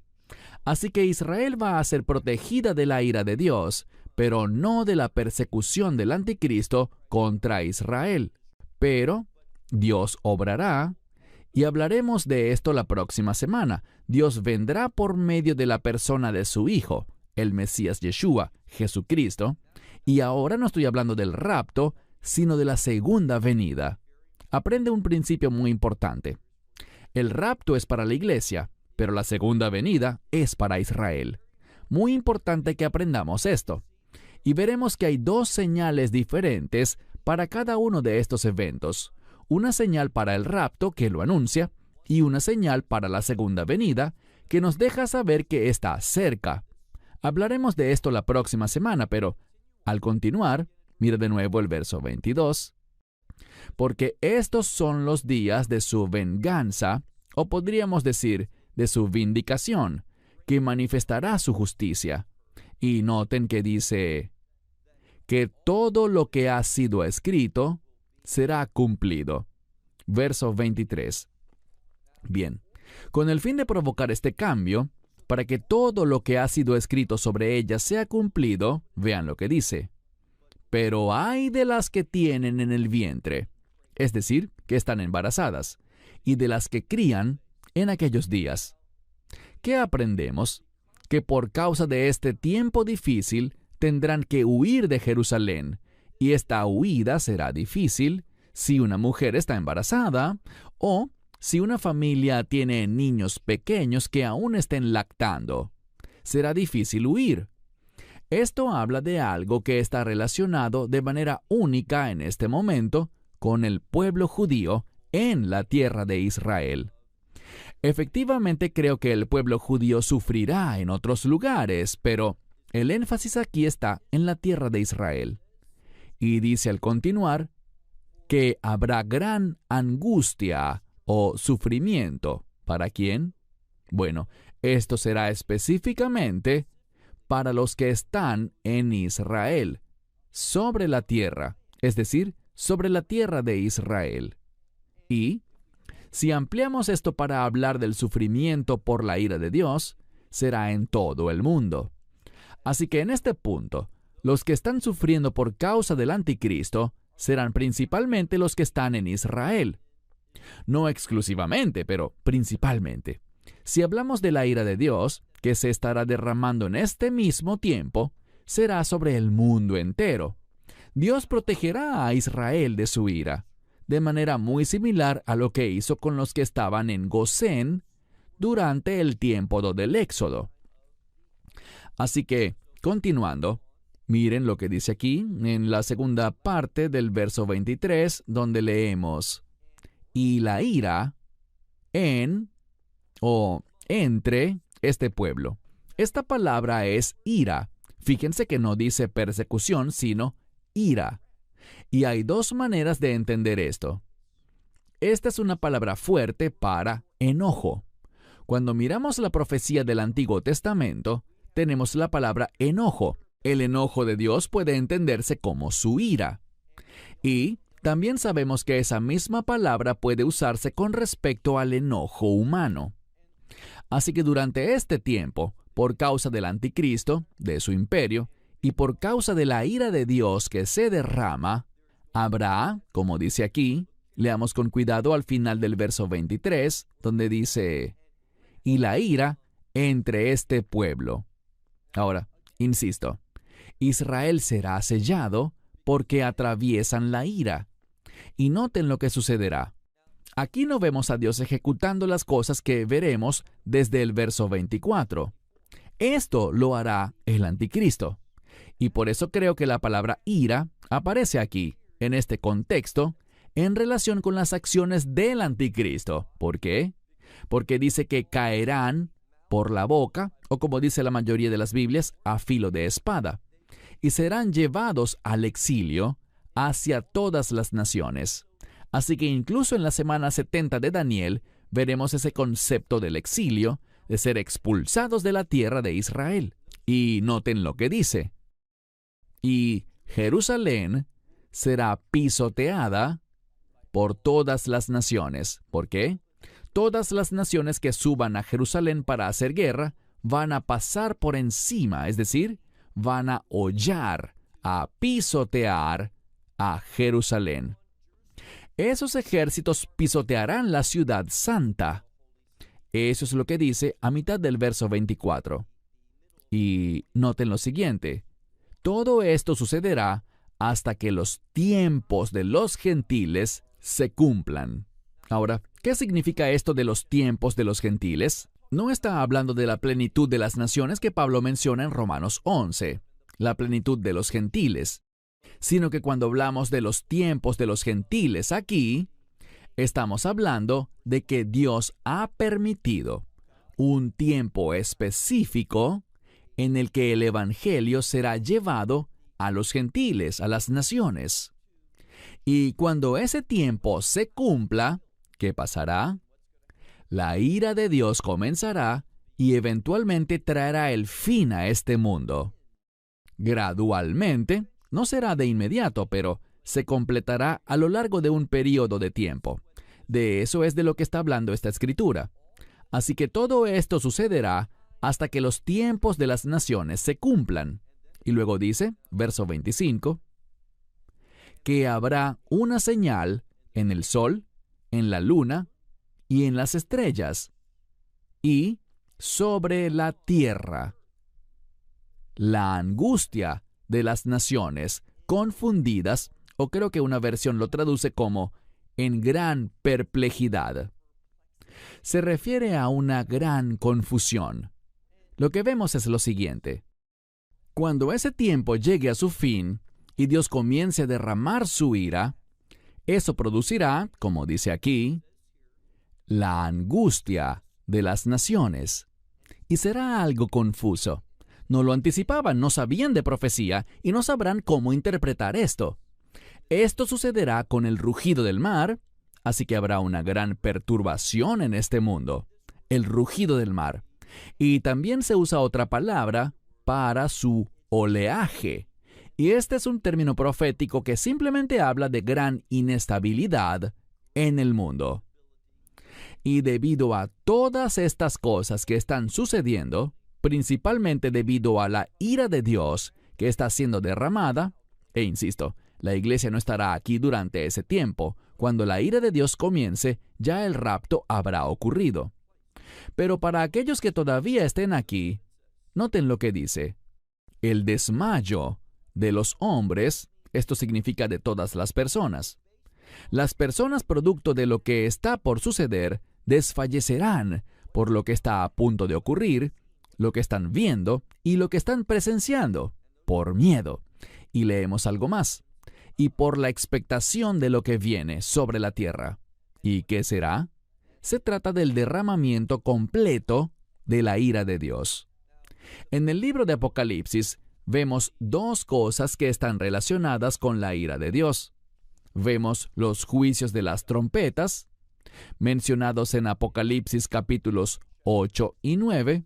Así que Israel va a ser protegida de la ira de Dios, pero no de la persecución del anticristo contra Israel. Pero Dios obrará, y hablaremos de esto la próxima semana. Dios vendrá por medio de la persona de su Hijo, el Mesías Yeshua, Jesucristo, y ahora no estoy hablando del rapto, sino de la segunda venida. Aprende un principio muy importante. El rapto es para la iglesia, pero la segunda venida es para Israel. Muy importante que aprendamos esto. Y veremos que hay dos señales diferentes para cada uno de estos eventos. Una señal para el rapto que lo anuncia y una señal para la segunda venida que nos deja saber que está cerca. Hablaremos de esto la próxima semana, pero al continuar, mira de nuevo el verso 22. Porque estos son los días de su venganza, o podríamos decir, de su vindicación, que manifestará su justicia. Y noten que dice que todo lo que ha sido escrito será cumplido. Verso 23. Bien, con el fin de provocar este cambio, para que todo lo que ha sido escrito sobre ella sea cumplido, vean lo que dice. Pero hay de las que tienen en el vientre, es decir, que están embarazadas, y de las que crían en aquellos días. ¿Qué aprendemos? Que por causa de este tiempo difícil tendrán que huir de Jerusalén, y esta huida será difícil si una mujer está embarazada o si una familia tiene niños pequeños que aún estén lactando. Será difícil huir. Esto habla de algo que está relacionado de manera única en este momento con el pueblo judío en la tierra de Israel. Efectivamente, creo que el pueblo judío sufrirá en otros lugares, pero el énfasis aquí está en la tierra de Israel. Y dice al continuar que habrá gran angustia o sufrimiento. ¿Para quién? Bueno, esto será específicamente para los que están en Israel, sobre la tierra, es decir, sobre la tierra de Israel. Y si ampliamos esto para hablar del sufrimiento por la ira de Dios, será en todo el mundo. Así que en este punto, los que están sufriendo por causa del anticristo serán principalmente los que están en Israel. No exclusivamente, pero principalmente. Si hablamos de la ira de Dios, que se estará derramando en este mismo tiempo, será sobre el mundo entero. Dios protegerá a Israel de su ira, de manera muy similar a lo que hizo con los que estaban en Gosén durante el tiempo del Éxodo. Así que, continuando, miren lo que dice aquí en la segunda parte del verso 23, donde leemos: y la ira en o entre este pueblo. Esta palabra es ira. Fíjense que no dice persecución, sino ira. Y hay dos maneras de entender esto. Esta es una palabra fuerte para enojo. Cuando miramos la profecía del Antiguo Testamento, tenemos la palabra enojo. El enojo de Dios puede entenderse como su ira. Y también sabemos que esa misma palabra puede usarse con respecto al enojo humano. Así que durante este tiempo, por causa del anticristo, de su imperio, y por causa de la ira de Dios que se derrama, habrá, como dice aquí, leamos con cuidado al final del verso 23, donde dice, y la ira entre este pueblo. Ahora, insisto, Israel será sellado porque atraviesan la ira. Y noten lo que sucederá. Aquí no vemos a Dios ejecutando las cosas que veremos desde el verso 24. Esto lo hará el anticristo. Y por eso creo que la palabra ira aparece aquí, en este contexto, en relación con las acciones del anticristo. ¿Por qué? Porque dice que caerán por la boca, o como dice la mayoría de las Biblias, a filo de espada, y serán llevados al exilio hacia todas las naciones. Así que incluso en la semana 70 de Daniel veremos ese concepto del exilio, de ser expulsados de la tierra de Israel. Y noten lo que dice. Y Jerusalén será pisoteada por todas las naciones. ¿Por qué? Todas las naciones que suban a Jerusalén para hacer guerra van a pasar por encima, es decir, van a hollar, a pisotear a Jerusalén. Esos ejércitos pisotearán la ciudad santa. Eso es lo que dice a mitad del verso 24. Y noten lo siguiente. Todo esto sucederá hasta que los tiempos de los gentiles se cumplan. Ahora, ¿qué significa esto de los tiempos de los gentiles? No está hablando de la plenitud de las naciones que Pablo menciona en Romanos 11, la plenitud de los gentiles, sino que cuando hablamos de los tiempos de los gentiles aquí, estamos hablando de que Dios ha permitido un tiempo específico en el que el Evangelio será llevado a los gentiles, a las naciones. Y cuando ese tiempo se cumpla, ¿qué pasará? La ira de Dios comenzará y eventualmente traerá el fin a este mundo. Gradualmente, no será de inmediato, pero se completará a lo largo de un periodo de tiempo. De eso es de lo que está hablando esta escritura. Así que todo esto sucederá hasta que los tiempos de las naciones se cumplan. Y luego dice, verso 25, que habrá una señal en el sol, en la luna y en las estrellas, y sobre la tierra. La angustia de las naciones confundidas, o creo que una versión lo traduce como en gran perplejidad. Se refiere a una gran confusión. Lo que vemos es lo siguiente. Cuando ese tiempo llegue a su fin y Dios comience a derramar su ira, eso producirá, como dice aquí, la angustia de las naciones. Y será algo confuso. No lo anticipaban, no sabían de profecía y no sabrán cómo interpretar esto. Esto sucederá con el rugido del mar, así que habrá una gran perturbación en este mundo. El rugido del mar. Y también se usa otra palabra para su oleaje. Y este es un término profético que simplemente habla de gran inestabilidad en el mundo. Y debido a todas estas cosas que están sucediendo, principalmente debido a la ira de Dios que está siendo derramada, e insisto, la iglesia no estará aquí durante ese tiempo. Cuando la ira de Dios comience, ya el rapto habrá ocurrido. Pero para aquellos que todavía estén aquí, noten lo que dice. El desmayo de los hombres, esto significa de todas las personas. Las personas producto de lo que está por suceder desfallecerán por lo que está a punto de ocurrir, lo que están viendo y lo que están presenciando, por miedo. Y leemos algo más. Y por la expectación de lo que viene sobre la tierra. ¿Y qué será? Se trata del derramamiento completo de la ira de Dios. En el libro de Apocalipsis vemos dos cosas que están relacionadas con la ira de Dios. Vemos los juicios de las trompetas, mencionados en Apocalipsis capítulos 8 y 9,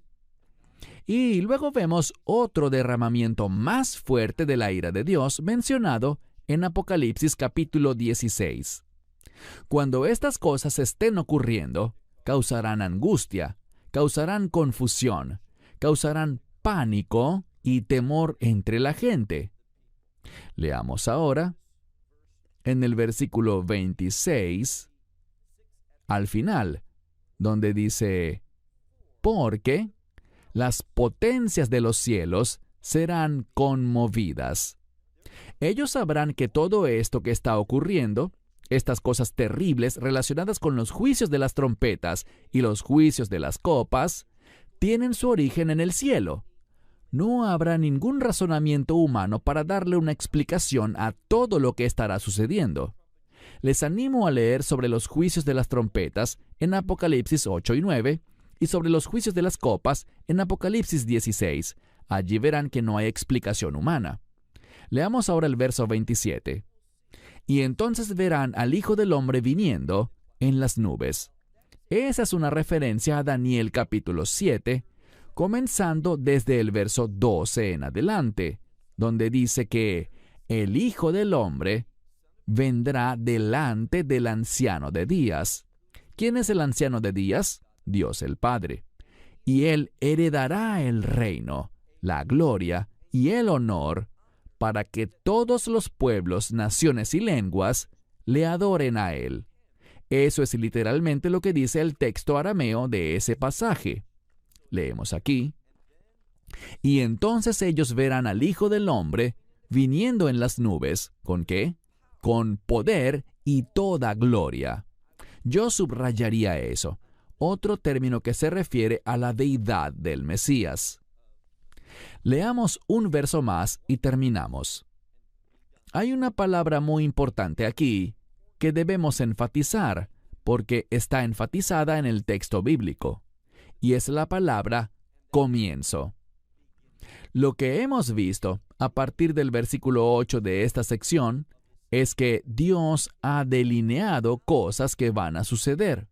y luego vemos otro derramamiento más fuerte de la ira de Dios mencionado en Apocalipsis capítulo 16. Cuando estas cosas estén ocurriendo, causarán angustia, causarán confusión, causarán pánico y temor entre la gente. Leamos ahora en el versículo 26, al final, donde dice, porque las potencias de los cielos serán conmovidas. Ellos sabrán que todo esto que está ocurriendo, estas cosas terribles relacionadas con los juicios de las trompetas y los juicios de las copas, tienen su origen en el cielo. No habrá ningún razonamiento humano para darle una explicación a todo lo que estará sucediendo. Les animo a leer sobre los juicios de las trompetas en Apocalipsis 8 y 9 y sobre los juicios de las copas en Apocalipsis 16. Allí verán que no hay explicación humana. Leamos ahora el verso 27. Y entonces verán al Hijo del Hombre viniendo en las nubes. Esa es una referencia a Daniel capítulo 7, comenzando desde el verso 12 en adelante, donde dice que el Hijo del Hombre vendrá delante del anciano de días. ¿Quién es el anciano de días? Dios el Padre. Y él heredará el reino, la gloria y el honor, para que todos los pueblos, naciones y lenguas le adoren a él. Eso es literalmente lo que dice el texto arameo de ese pasaje. Leemos aquí. Y entonces ellos verán al Hijo del Hombre viniendo en las nubes. ¿Con qué? Con poder y toda gloria. Yo subrayaría eso. Otro término que se refiere a la deidad del Mesías. Leamos un verso más y terminamos. Hay una palabra muy importante aquí que debemos enfatizar porque está enfatizada en el texto bíblico, y es la palabra comienzo. Lo que hemos visto a partir del versículo 8 de esta sección es que Dios ha delineado cosas que van a suceder.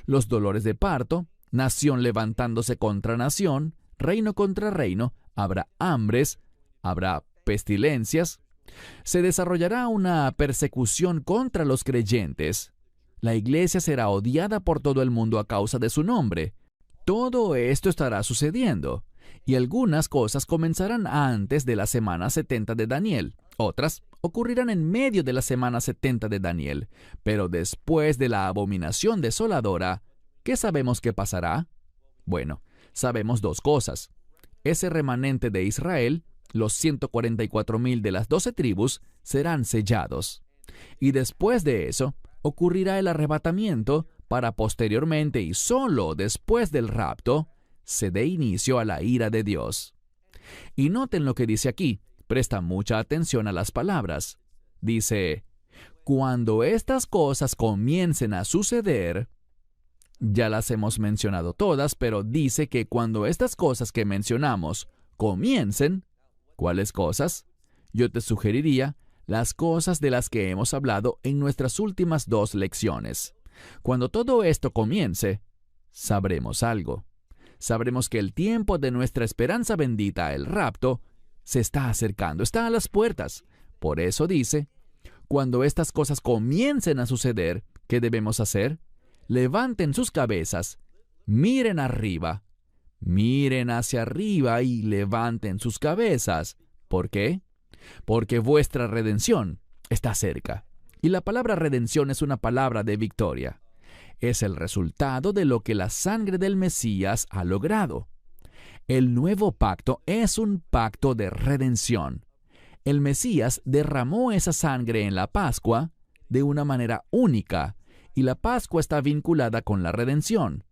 Los dolores de parto, nación levantándose contra nación, reino contra reino, habrá hambres, habrá pestilencias, se desarrollará una persecución contra los creyentes. La iglesia será odiada por todo el mundo a causa de su nombre. Todo esto estará sucediendo, y algunas cosas comenzarán antes de la semana 70 de Daniel. Otras ocurrirán en medio de la semana 70 de Daniel. Pero después de la abominación desoladora, ¿qué sabemos que pasará? Bueno, sabemos dos cosas. Ese remanente de Israel, los 144,000 de las 12 tribus, serán sellados. Y después de eso, ocurrirá el arrebatamiento para posteriormente y solo después del rapto, se dé inicio a la ira de Dios. Y noten lo que dice aquí, presta mucha atención a las palabras. Dice, cuando estas cosas comiencen a suceder, ya las hemos mencionado todas, pero dice que cuando estas cosas que mencionamos comiencen, ¿cuáles cosas? Yo te sugeriría las cosas de las que hemos hablado en nuestras últimas 2 lecciones. Cuando todo esto comience, sabremos algo. Sabremos que el tiempo de nuestra esperanza bendita, el rapto, se está acercando, está a las puertas. Por eso dice, cuando estas cosas comiencen a suceder, ¿qué debemos hacer? Levanten sus cabezas, miren arriba, miren hacia arriba y levanten sus cabezas. ¿Por qué? Porque vuestra redención está cerca. Y la palabra redención es una palabra de victoria. Es el resultado de lo que la sangre del Mesías ha logrado. El nuevo pacto es un pacto de redención. El Mesías derramó esa sangre en la Pascua de una manera única, y la Pascua está vinculada con la redención.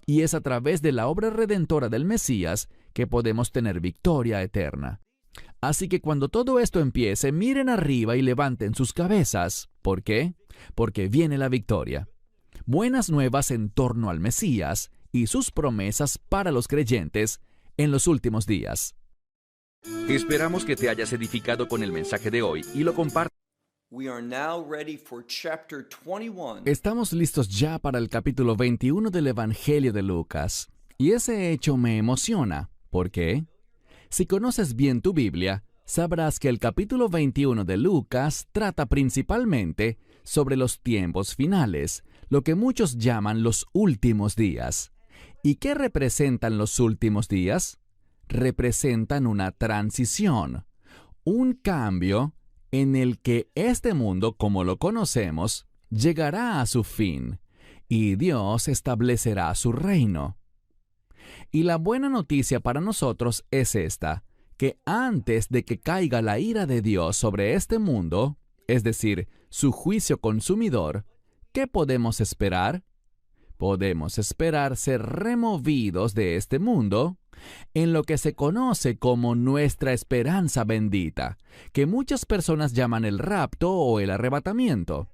Y es a través de la obra redentora del Mesías que podemos tener victoria eterna. Así que cuando todo esto empiece, miren arriba y levanten sus cabezas. ¿Por qué? Porque viene la victoria. Buenas nuevas en torno al Mesías y sus promesas para los creyentes en los últimos días. Esperamos que te hayas edificado con el mensaje de hoy y lo compartas. We are now ready for chapter 21. Estamos listos ya para el capítulo 21 del Evangelio de Lucas. Y ese hecho me emociona. ¿Por qué? Si conoces bien tu Biblia, sabrás que el capítulo 21 de Lucas trata principalmente sobre los tiempos finales, lo que muchos llaman los últimos días. ¿Y qué representan los últimos días? Representan una transición, un cambio en el que este mundo, como lo conocemos, llegará a su fin y Dios establecerá su reino. Y la buena noticia para nosotros es esta, que antes de que caiga la ira de Dios sobre este mundo, es decir, su juicio consumidor, ¿qué podemos esperar? Podemos esperar ser removidos de este mundo en lo que se conoce como nuestra esperanza bendita, que muchas personas llaman el rapto o el arrebatamiento.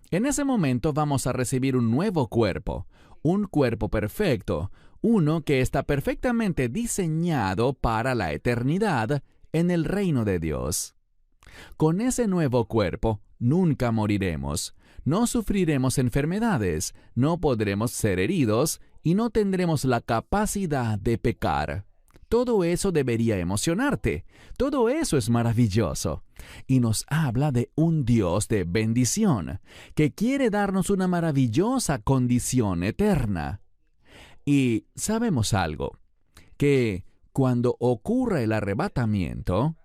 En ese momento vamos a recibir un nuevo cuerpo, un cuerpo perfecto, uno que está perfectamente diseñado para la eternidad en el reino de Dios. Con ese nuevo cuerpo nunca moriremos, no sufriremos enfermedades, no podremos ser heridos y no tendremos la capacidad de pecar. Todo eso debería emocionarte. Todo eso es maravilloso. Y nos habla de un Dios de bendición, que quiere darnos una maravillosa condición eterna. Y sabemos algo, que cuando ocurra el arrebatamiento,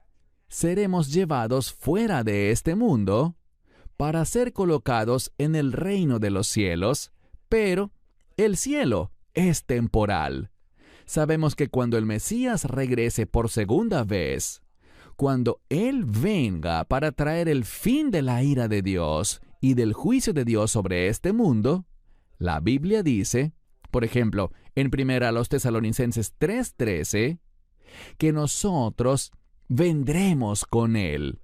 seremos llevados fuera de este mundo para ser colocados en el reino de los cielos, pero el cielo es temporal. Sabemos que cuando el Mesías regrese por segunda vez, cuando Él venga para traer el fin de la ira de Dios y del juicio de Dios sobre este mundo, la Biblia dice, por ejemplo, en 1 Tesalonicenses 3:13, que nosotros vendremos con Él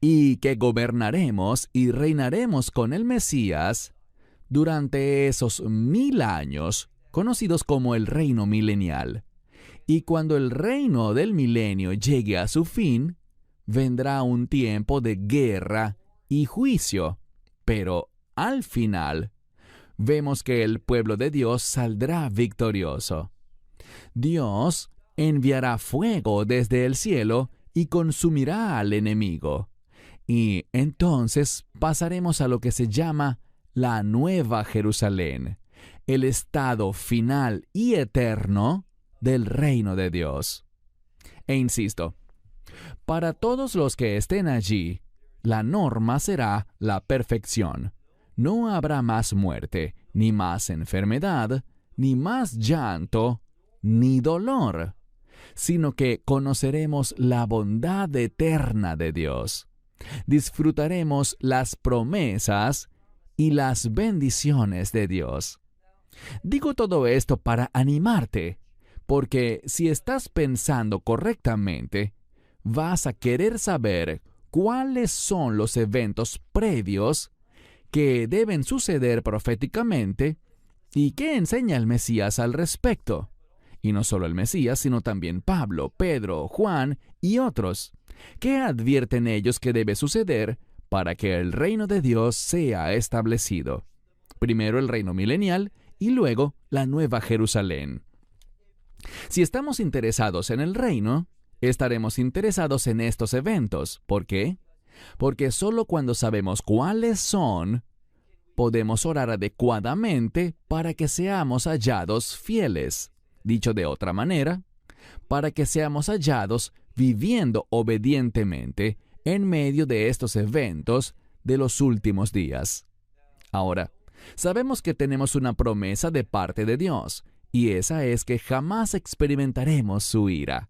y que gobernaremos y reinaremos con el Mesías durante esos 1000 años, conocidos como el reino milenial. Y cuando el reino del milenio llegue a su fin, vendrá un tiempo de guerra y juicio, pero al final vemos que el pueblo de Dios saldrá victorioso. Dios enviará fuego desde el cielo y consumirá al enemigo. Y entonces pasaremos a lo que se llama la Nueva Jerusalén, el estado final y eterno del reino de Dios. E insisto, para todos los que estén allí, la norma será la perfección. No habrá más muerte, ni más enfermedad, ni más llanto, ni dolor, sino que conoceremos la bondad eterna de Dios. Disfrutaremos las promesas y las bendiciones de Dios. Digo todo esto para animarte, porque si estás pensando correctamente, vas a querer saber cuáles son los eventos previos que deben suceder proféticamente y qué enseña el Mesías al respecto. Y no solo el Mesías, sino también Pablo, Pedro, Juan y otros. ¿Qué advierten ellos que debe suceder para que el reino de Dios sea establecido? Primero el reino milenial y luego la Nueva Jerusalén. Si estamos interesados en el reino, estaremos interesados en estos eventos. ¿Por qué? Porque solo cuando sabemos cuáles son, podemos orar adecuadamente para que seamos hallados fieles. Dicho de otra manera, para que seamos hallados viviendo obedientemente en medio de estos eventos de los últimos días. Ahora, sabemos que tenemos una promesa de parte de Dios, y esa es que jamás experimentaremos su ira.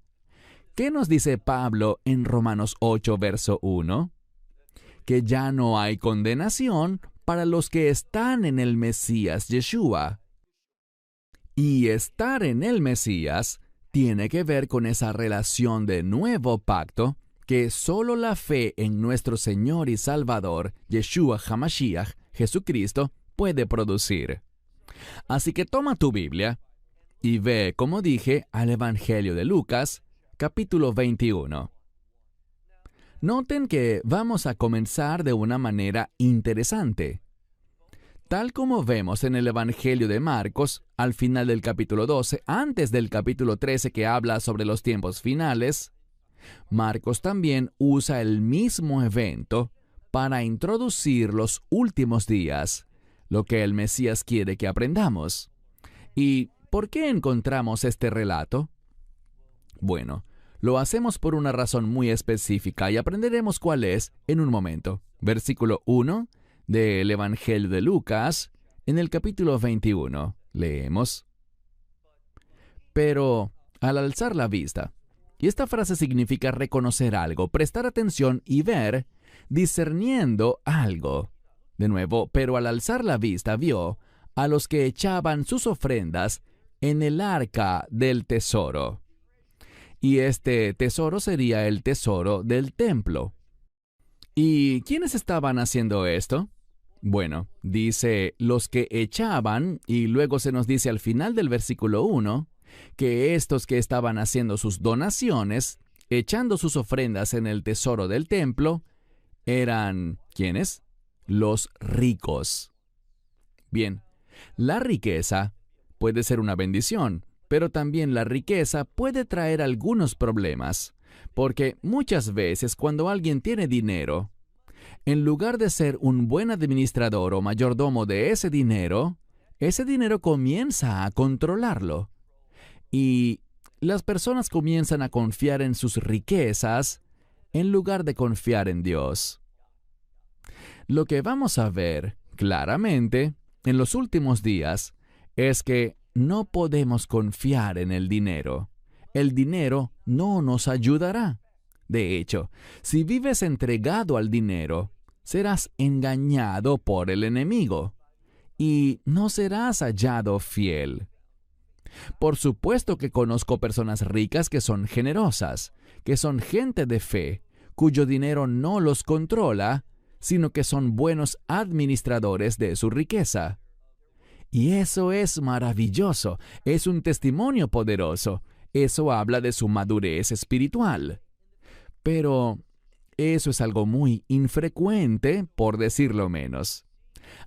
¿Qué nos dice Pablo en Romanos 8, verso 1? Que ya no hay condenación para los que están en el Mesías Yeshua. Y estar en el Mesías tiene que ver con esa relación de nuevo pacto que solo la fe en nuestro Señor y Salvador, Yeshua HaMashiach, Jesucristo, puede producir. Así que toma tu Biblia y ve, como dije, al Evangelio de Lucas, capítulo 21. Noten que vamos a comenzar de una manera interesante. Tal como vemos en el Evangelio de Marcos, al final del capítulo 12, antes del capítulo 13 que habla sobre los tiempos finales, Marcos también usa el mismo evento para introducir los últimos días, lo que el Mesías quiere que aprendamos. ¿Y por qué encontramos este relato? Bueno, lo hacemos por una razón muy específica y aprenderemos cuál es en un momento. Versículo 1 del Evangelio de Lucas, en el capítulo 21. Leemos. Pero al alzar la vista, y esta frase significa reconocer algo, prestar atención y ver, discerniendo algo. De nuevo, pero al alzar la vista vio a los que echaban sus ofrendas en el arca del tesoro. Y este tesoro sería el tesoro del templo. ¿Y quiénes estaban haciendo esto? Bueno, dice los que echaban, y luego se nos dice al final del versículo 1, que estos que estaban haciendo sus donaciones, echando sus ofrendas en el tesoro del templo, eran, ¿quiénes? Los ricos. Bien, la riqueza puede ser una bendición, pero también la riqueza puede traer algunos problemas, porque muchas veces cuando alguien tiene dinero, en lugar de ser un buen administrador o mayordomo de ese dinero comienza a controlarlo. Y las personas comienzan a confiar en sus riquezas en lugar de confiar en Dios. Lo que vamos a ver claramente en los últimos días es que no podemos confiar en el dinero. El dinero no nos ayudará. De hecho, si vives entregado al dinero, serás engañado por el enemigo y no serás hallado fiel. Por supuesto que conozco personas ricas que son generosas, que son gente de fe, cuyo dinero no los controla, sino que son buenos administradores de su riqueza. Y eso es maravilloso, es un testimonio poderoso, eso habla de su madurez espiritual. Pero eso es algo muy infrecuente, por decirlo menos.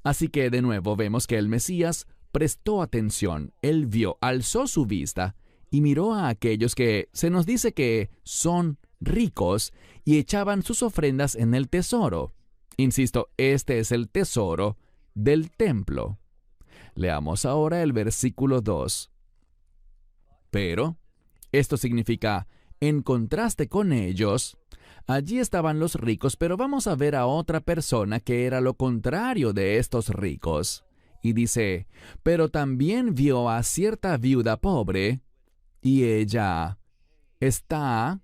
Así que de nuevo vemos que el Mesías prestó atención, él vio, alzó su vista y miró a aquellos que se nos dice que son ricos y echaban sus ofrendas en el tesoro. Insisto, este es el tesoro del templo. Leamos ahora el versículo 2. Pero, esto significa, en contraste con ellos, allí estaban los ricos, pero vamos a ver a otra persona que era lo contrario de estos ricos. Y dice, pero también vio a cierta viuda pobre, y ella está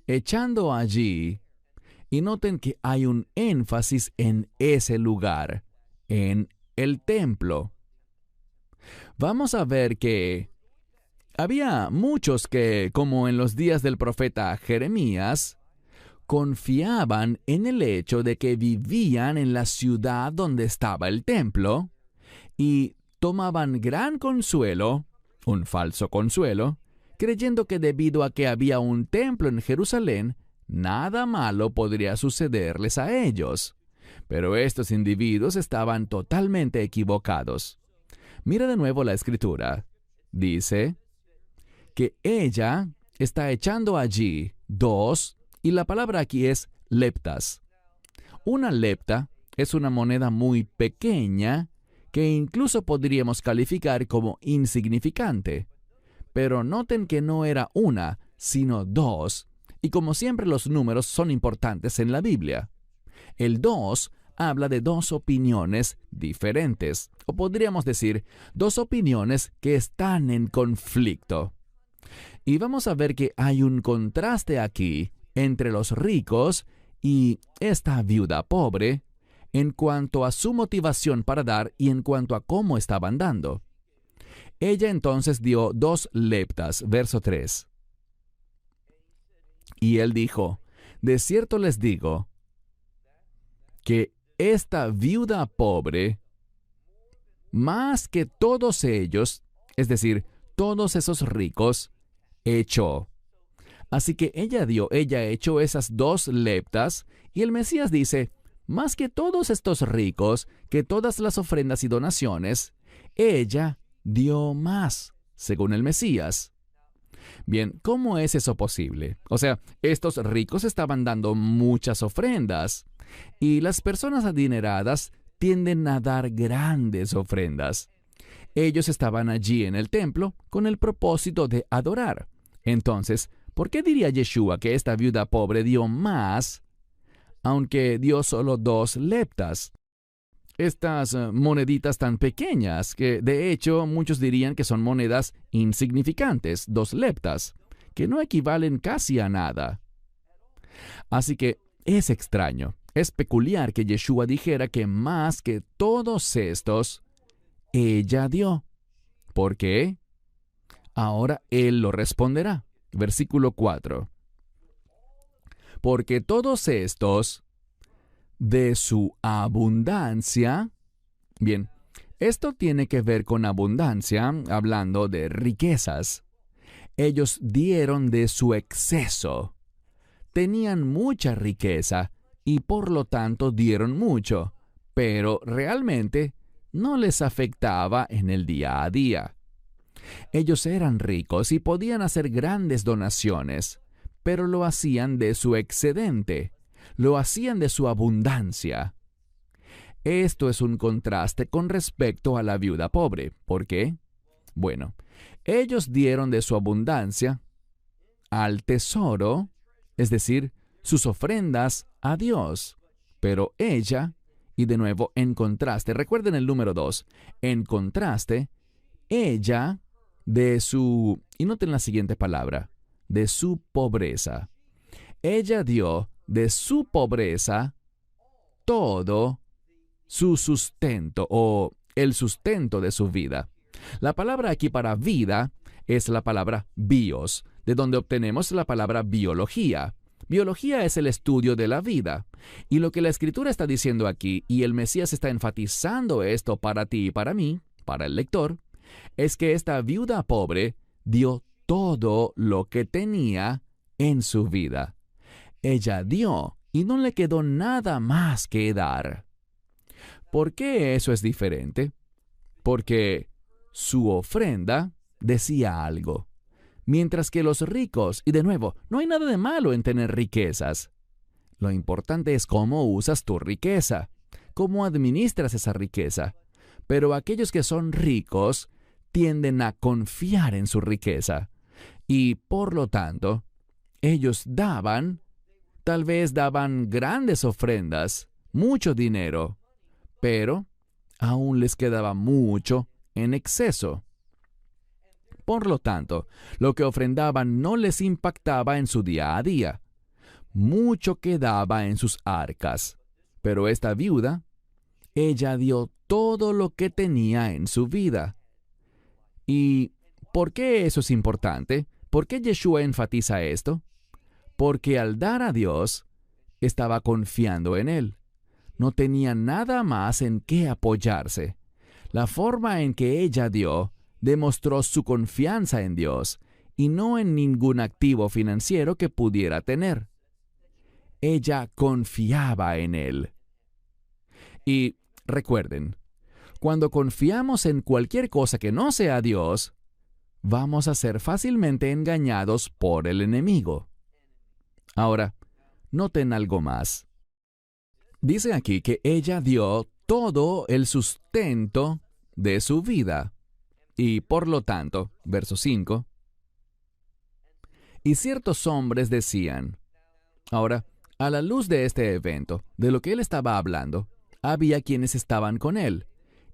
echando allí. Y noten que hay un énfasis en ese lugar, en el templo. Vamos a ver que había muchos que, como en los días del profeta Jeremías, confiaban en el hecho de que vivían en la ciudad donde estaba el templo y tomaban gran consuelo, un falso consuelo, creyendo que debido a que había un templo en Jerusalén, nada malo podría sucederles a ellos. Pero estos individuos estaban totalmente equivocados. Mira de nuevo la escritura. Dice que ella está echando allí 2, y la palabra aquí es leptas. Una lepta es una moneda muy pequeña que incluso podríamos calificar como insignificante. Pero noten que no era una, sino 2, y como siempre los números son importantes en la Biblia. El 2 habla de 2 opiniones diferentes, o podríamos decir 2 opiniones que están en conflicto. Y vamos a ver que hay un contraste aquí entre los ricos y esta viuda pobre en cuanto a su motivación para dar y en cuanto a cómo estaban dando. Ella entonces dio 2 leptas, verso 3. Y él dijo, de cierto les digo que esta viuda pobre, más que todos ellos, es decir, todos esos ricos, echó. Así que ella echó esas 2 leptas, y el Mesías dice, más que todos estos ricos, que todas las ofrendas y donaciones, ella dio más, según el Mesías. Bien, ¿cómo es eso posible? O sea, estos ricos estaban dando muchas ofrendas, y las personas adineradas tienden a dar grandes ofrendas. Ellos estaban allí en el templo con el propósito de adorar. Entonces, ¿por qué diría Yeshua que esta viuda pobre dio más, aunque dio solo 2 leptas? Estas moneditas tan pequeñas que, de hecho, muchos dirían que son monedas insignificantes, 2 leptas, que no equivalen casi a nada. Así que es extraño, es peculiar que Yeshua dijera que más que todos estos, ella dio. ¿Por qué? Ahora Él lo responderá. Versículo 4. Porque todos estos, de su abundancia. Bien, esto tiene que ver con abundancia, hablando de riquezas. Ellos dieron de su exceso. Tenían mucha riqueza y por lo tanto dieron mucho, pero realmente no les afectaba en el día a día. Ellos eran ricos y podían hacer grandes donaciones, pero lo hacían de su excedente, lo hacían de su abundancia. Esto es un contraste con respecto a la viuda pobre. ¿Por qué? Bueno, ellos dieron de su abundancia al tesoro, es decir, sus ofrendas a Dios, pero ella, y de nuevo en contraste, recuerden el número 2, en contraste, ella de su, y noten la siguiente palabra, de su pobreza. Ella dio de su pobreza todo su sustento o el sustento de su vida. La palabra aquí para vida es la palabra bios, de donde obtenemos la palabra biología. Biología es el estudio de la vida. Y lo que la Escritura está diciendo aquí, y el Mesías está enfatizando esto para ti y para mí, para el lector, es que esta viuda pobre dio todo lo que tenía en su vida. Ella dio y no le quedó nada más que dar. ¿Por qué eso es diferente? Porque su ofrenda decía algo. Mientras que los ricos, y de nuevo, no hay nada de malo en tener riquezas. Lo importante es cómo usas tu riqueza, cómo administras esa riqueza. Pero aquellos que son ricos tienden a confiar en su riqueza. Y por lo tanto, ellos daban, tal vez daban grandes ofrendas, mucho dinero, pero aún les quedaba mucho en exceso. Por lo tanto, lo que ofrendaban no les impactaba en su día a día. Mucho quedaba en sus arcas. Pero esta viuda, ella dio todo lo que tenía en su vida. ¿Y por qué eso es importante? ¿Por qué Yeshua enfatiza esto? Porque al dar a Dios, estaba confiando en Él. No tenía nada más en qué apoyarse. La forma en que ella dio demostró su confianza en Dios y no en ningún activo financiero que pudiera tener. Ella confiaba en Él. Y recuerden, cuando confiamos en cualquier cosa que no sea Dios, vamos a ser fácilmente engañados por el enemigo. Ahora, noten algo más. Dice aquí que ella dio todo el sustento de su vida. Y por lo tanto, verso 5, y ciertos hombres decían. Ahora, a la luz de este evento, de lo que él estaba hablando, había quienes estaban con él,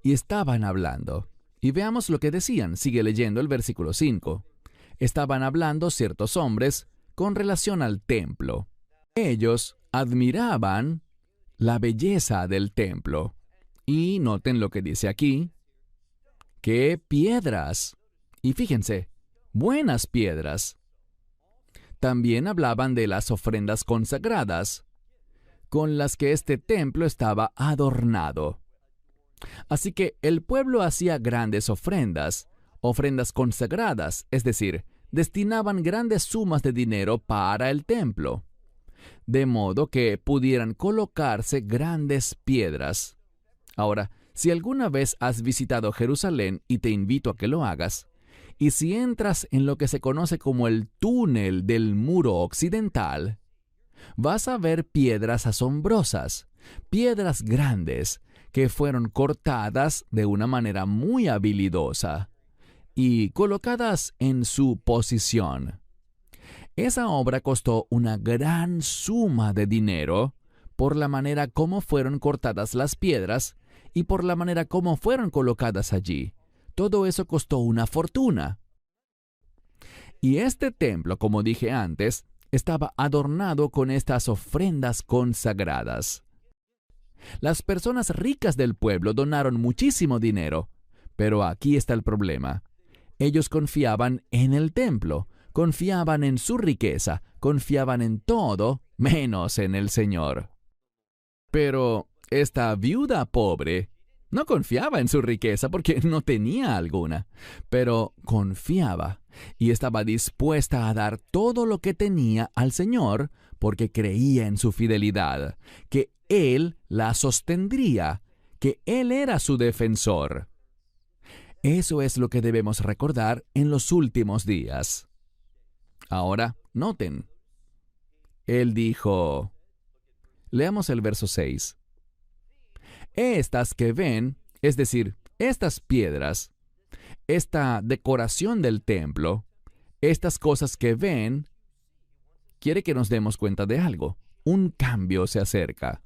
y estaban hablando. Y veamos lo que decían. Sigue leyendo el versículo 5. Estaban hablando ciertos hombres con relación al templo. Ellos admiraban la belleza del templo. Y noten lo que dice aquí. ¡Qué piedras! Y fíjense, buenas piedras. También hablaban de las ofrendas consagradas, con las que este templo estaba adornado. Así que el pueblo hacía grandes ofrendas, ofrendas consagradas, es decir, destinaban grandes sumas de dinero para el templo, de modo que pudieran colocarse grandes piedras. Ahora, si alguna vez has visitado Jerusalén, y te invito a que lo hagas, y si entras en lo que se conoce como el túnel del muro occidental, vas a ver piedras asombrosas, piedras grandes, que fueron cortadas de una manera muy habilidosa y colocadas en su posición. Esa obra costó una gran suma de dinero por la manera como fueron cortadas las piedras y por la manera como fueron colocadas allí. Todo eso costó una fortuna. Y este templo, como dije antes, estaba adornado con estas ofrendas consagradas. Las personas ricas del pueblo donaron muchísimo dinero, pero aquí está el problema. Ellos confiaban en el templo, confiaban en su riqueza, confiaban en todo menos en el Señor. Pero esta viuda pobre no confiaba en su riqueza porque no tenía alguna, pero confiaba y estaba dispuesta a dar todo lo que tenía al Señor porque creía en su fidelidad, que Él la sostendría, que Él era su defensor. Eso es lo que debemos recordar en los últimos días. Ahora, noten. Él dijo, leamos el verso 6. Estas que ven, es decir, estas piedras, esta decoración del templo, estas cosas que ven, quiere que nos demos cuenta de algo. Un cambio se acerca.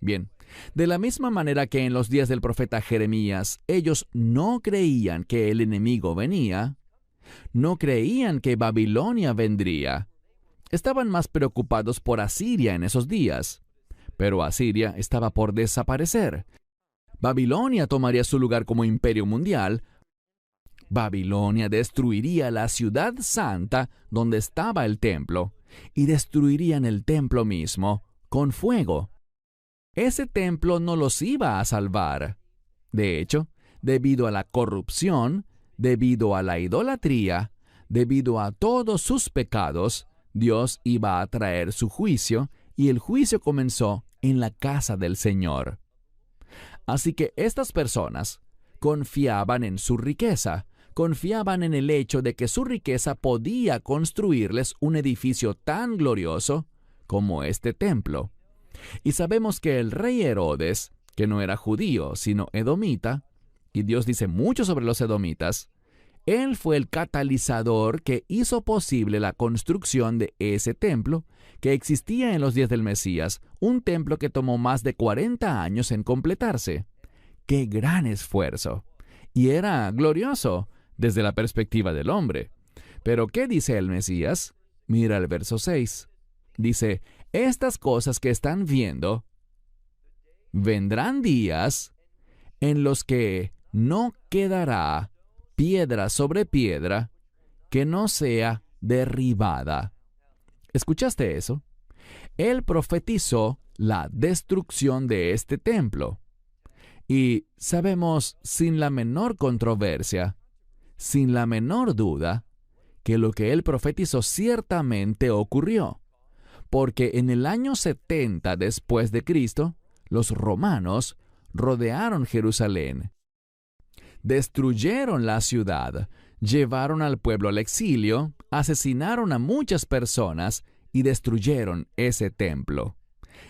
Bien, de la misma manera que en los días del profeta Jeremías, ellos no creían que el enemigo venía, no creían que Babilonia vendría. Estaban más preocupados por Asiria en esos días. Pero Asiria estaba por desaparecer. Babilonia tomaría su lugar como imperio mundial. Babilonia destruiría la ciudad santa donde estaba el templo y destruirían el templo mismo con fuego. Ese templo no los iba a salvar. De hecho, debido a la corrupción, debido a la idolatría, debido a todos sus pecados, Dios iba a traer su juicio y el juicio comenzó en la casa del Señor. Así que estas personas confiaban en su riqueza, confiaban en el hecho de que su riqueza podía construirles un edificio tan glorioso como este templo. Y sabemos que el rey Herodes, que no era judío, sino edomita, y Dios dice mucho sobre los edomitas, él fue el catalizador que hizo posible la construcción de ese templo que existía en los días del Mesías, un templo que tomó más de 40 años en completarse. ¡Qué gran esfuerzo! Y era glorioso desde la perspectiva del hombre. Pero ¿qué dice el Mesías? Mira el verso 6. Dice, estas cosas que están viendo, vendrán días en los que no quedará piedra sobre piedra que no sea derribada. ¿Escuchaste eso? Él profetizó la destrucción de este templo. Y sabemos sin la menor controversia, sin la menor duda, que lo que él profetizó ciertamente ocurrió. Porque en el año 70 después de Cristo, los romanos rodearon Jerusalén. Destruyeron la ciudad, llevaron al pueblo al exilio, asesinaron a muchas personas y destruyeron ese templo.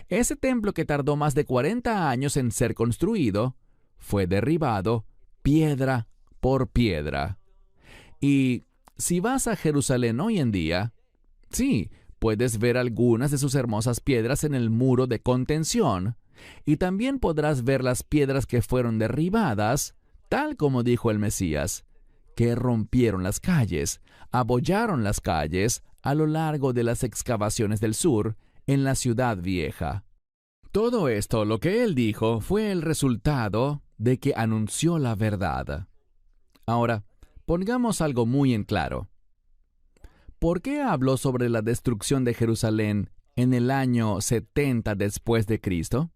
Ese templo que tardó más de 40 años en ser construido, fue derribado piedra por piedra. Y si vas a Jerusalén hoy en día, sí, puedes ver algunas de sus hermosas piedras en el muro de contención, y también podrás ver las piedras que fueron derribadas, tal como dijo el Mesías, que rompieron las calles, abollaron las calles a lo largo de las excavaciones del sur en la ciudad vieja. Todo esto, lo que él dijo, fue el resultado de que anunció la verdad. Ahora, pongamos algo muy en claro. ¿Por qué habló sobre la destrucción de Jerusalén en el año 70 después de Cristo?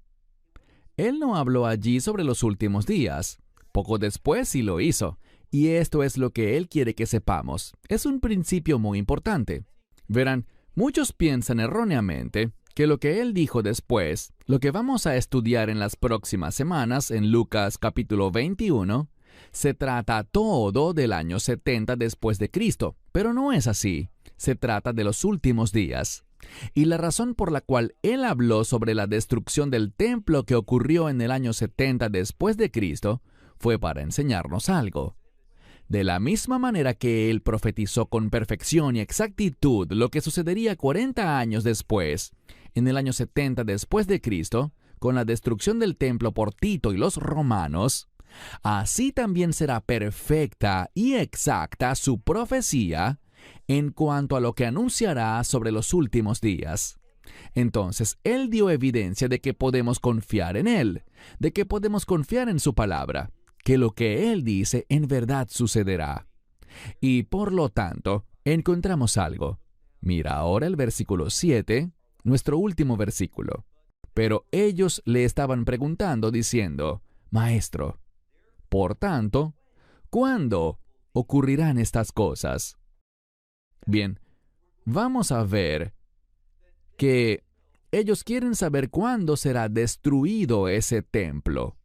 Él no habló allí sobre los últimos días. Poco después sí lo hizo, y esto es lo que él quiere que sepamos. Es un principio muy importante. Verán, muchos piensan erróneamente que lo que él dijo después, lo que vamos a estudiar en las próximas semanas en Lucas capítulo 21, se trata todo del año 70 después de Cristo, pero no es así. Se trata de los últimos días. Y la razón por la cual él habló sobre la destrucción del templo que ocurrió en el año 70 después de Cristo fue para enseñarnos algo. De la misma manera que él profetizó con perfección y exactitud lo que sucedería 40 años después, en el año 70 después de Cristo, con la destrucción del templo por Tito y los romanos, así también será perfecta y exacta su profecía en cuanto a lo que anunciará sobre los últimos días. Entonces, él dio evidencia de que podemos confiar en él, de que podemos confiar en su palabra, que lo que él dice en verdad sucederá. Y por lo tanto, encontramos algo. Mira ahora el versículo 7, nuestro último versículo. Pero ellos le estaban preguntando, diciendo, Maestro, por tanto, ¿cuándo ocurrirán estas cosas? Bien, vamos a ver que ellos quieren saber cuándo será destruido ese templo.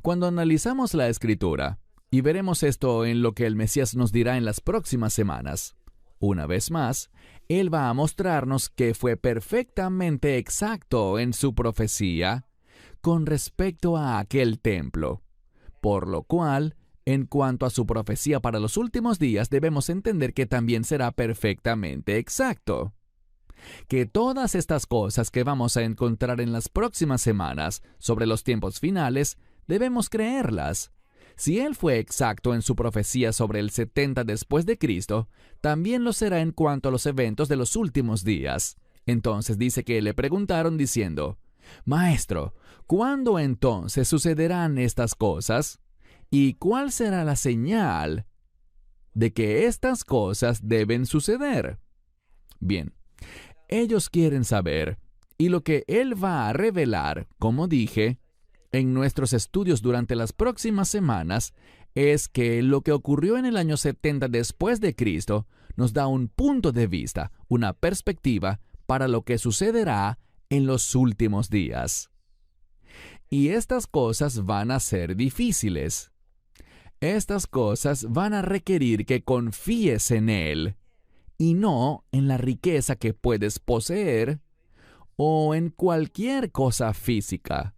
Cuando analizamos la Escritura, y veremos esto en lo que el Mesías nos dirá en las próximas semanas, una vez más, Él va a mostrarnos que fue perfectamente exacto en su profecía con respecto a aquel templo, por lo cual, en cuanto a su profecía para los últimos días, debemos entender que también será perfectamente exacto. Que todas estas cosas que vamos a encontrar en las próximas semanas sobre los tiempos finales, debemos creerlas. Si Él fue exacto en su profecía sobre el 70 después de Cristo, también lo será en cuanto a los eventos de los últimos días. Entonces dice que le preguntaron diciendo, Maestro, ¿cuándo entonces sucederán estas cosas? ¿Y cuál será la señal de que estas cosas deben suceder? Bien, ellos quieren saber, y lo que Él va a revelar, como dije, en nuestros estudios durante las próximas semanas, es que lo que ocurrió en el año 70 después de Cristo nos da un punto de vista, una perspectiva para lo que sucederá en los últimos días. Y estas cosas van a ser difíciles. Estas cosas van a requerir que confíes en Él, y no en la riqueza que puedes poseer o en cualquier cosa física.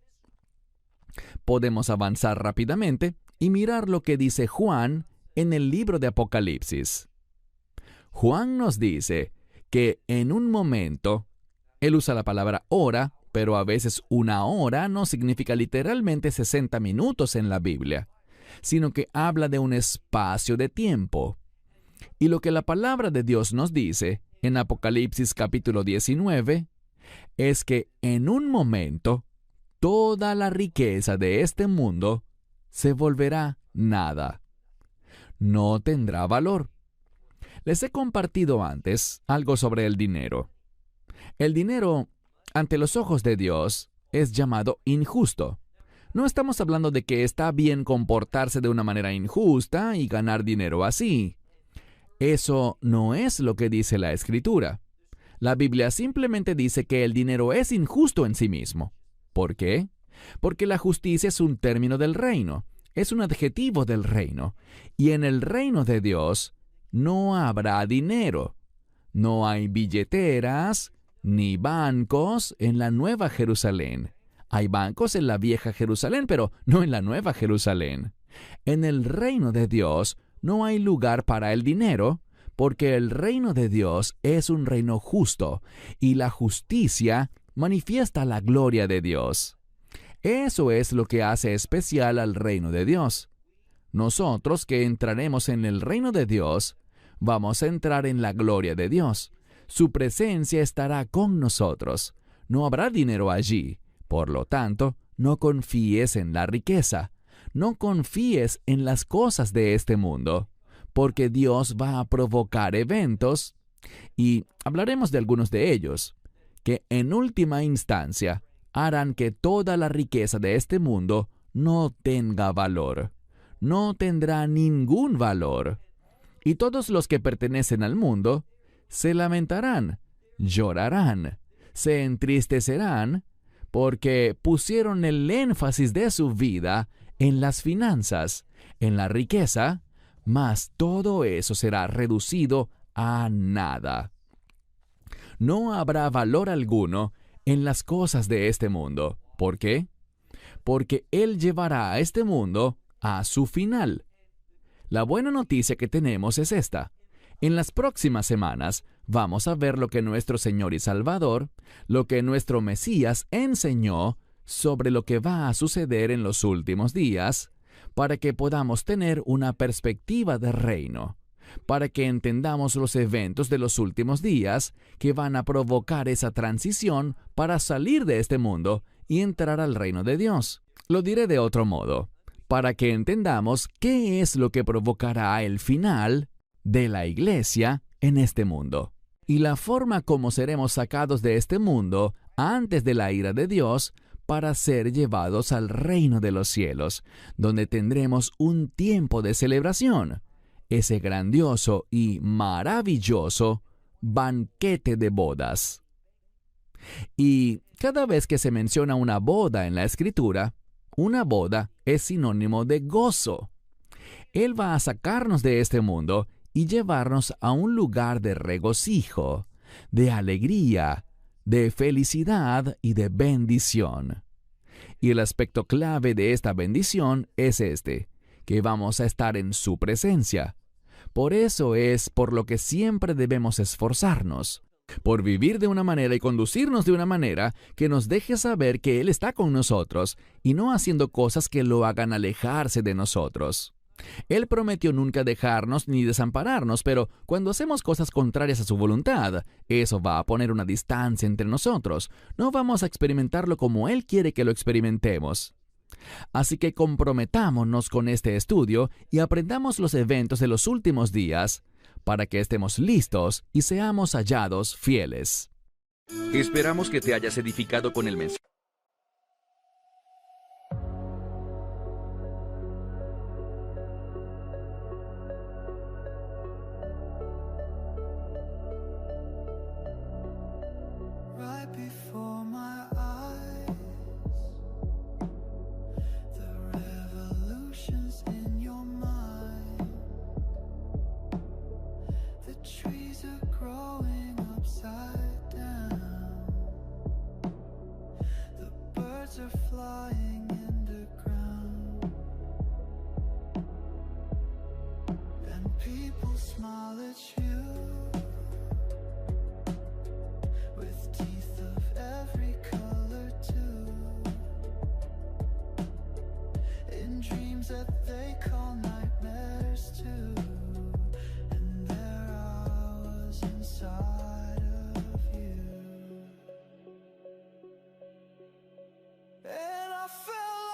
Podemos avanzar rápidamente y mirar lo que dice Juan en el libro de Apocalipsis. Juan nos dice que en un momento, él usa la palabra hora, pero a veces una hora no significa literalmente 60 minutos en la Biblia, sino que habla de un espacio de tiempo. Y lo que la palabra de Dios nos dice en Apocalipsis capítulo 19 es que en un momento toda la riqueza de este mundo se volverá nada. No tendrá valor. Les he compartido antes algo sobre el dinero. El dinero, ante los ojos de Dios, es llamado injusto. No estamos hablando de que está bien comportarse de una manera injusta y ganar dinero así. Eso no es lo que dice la Escritura. La Biblia simplemente dice que el dinero es injusto en sí mismo. ¿Por qué? Porque la justicia es un término del reino, es un adjetivo del reino, y en el reino de Dios no habrá dinero. No hay billeteras ni bancos en la Nueva Jerusalén. Hay bancos en la Vieja Jerusalén, pero no en la Nueva Jerusalén. En el reino de Dios no hay lugar para el dinero, porque el reino de Dios es un reino justo, y la justicia manifiesta la gloria de Dios. Eso es lo que hace especial al reino de Dios. Nosotros que entraremos en el reino de Dios, vamos a entrar en la gloria de Dios. Su presencia estará con nosotros. No habrá dinero allí. Por lo tanto, no confíes en la riqueza. No confíes en las cosas de este mundo, porque Dios va a provocar eventos, y hablaremos de algunos de ellos, que en última instancia harán que toda la riqueza de este mundo no tenga valor. No tendrá ningún valor. Y todos los que pertenecen al mundo se lamentarán, llorarán, se entristecerán, porque pusieron el énfasis de su vida en las finanzas, en la riqueza, mas todo eso será reducido a nada. no habrá valor alguno en las cosas de este mundo. ¿Por qué? Porque Él llevará a este mundo a su final. La buena noticia que tenemos es esta. En las próximas semanas vamos a ver lo que nuestro Señor y Salvador, lo que nuestro Mesías enseñó sobre lo que va a suceder en los últimos días, para que podamos tener una perspectiva de reino, para que entendamos los eventos de los últimos días que van a provocar esa transición para salir de este mundo y entrar al reino de Dios. Lo diré de otro modo, para que entendamos qué es lo que provocará el final de la iglesia en este mundo, y la forma como seremos sacados de este mundo antes de la ira de Dios para ser llevados al reino de los cielos, donde tendremos un tiempo de celebración, ese grandioso y maravilloso banquete de bodas. Y cada vez que se menciona una boda en la Escritura, una boda es sinónimo de gozo. Él va a sacarnos de este mundo y llevarnos a un lugar de regocijo, de alegría, de felicidad y de bendición. Y el aspecto clave de esta bendición es este, que vamos a estar en su presencia. Por eso es por lo que siempre debemos esforzarnos, por vivir de una manera y conducirnos de una manera que nos deje saber que Él está con nosotros y no haciendo cosas que lo hagan alejarse de nosotros. Él prometió nunca dejarnos ni desampararnos, pero cuando hacemos cosas contrarias a su voluntad, eso va a poner una distancia entre nosotros. No vamos a experimentarlo como Él quiere que lo experimentemos. Así que comprometámonos con este estudio y aprendamos los eventos de los últimos días para que estemos listos y seamos hallados fieles. Esperamos que te hayas edificado con el mensaje. Right before my eyes, the revolutions in your mind. The trees are growing upside down. The birds are flying in the ground. And people smile at you with teeth of every color too, in dreams that they call nightmares too. And there I was inside of you, and I felt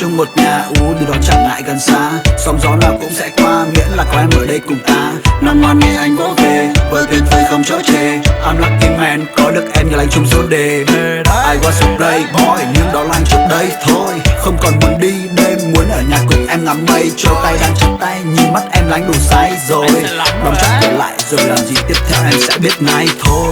chung một nhà từ đó chẳng ngại gần xa. Sóng gió nào cũng sẽ qua, miễn là có em ở đây cùng ta. Năm ngoan nghe anh vỗ về, vỡ tuyệt vời không chỗ chê. I'm lucky man, có được em như lành chung số đề. I was a playboy, nhưng đó là anh trước đây thôi. Không còn muốn đi đêm, muốn ở nhà cùng em ngắm mây. Trôi tay đang chặt tay, nhìn mắt em lánh đủ say rồi. Đóng chặt cửa lại rồi làm gì tiếp theo em sẽ biết ngay thôi.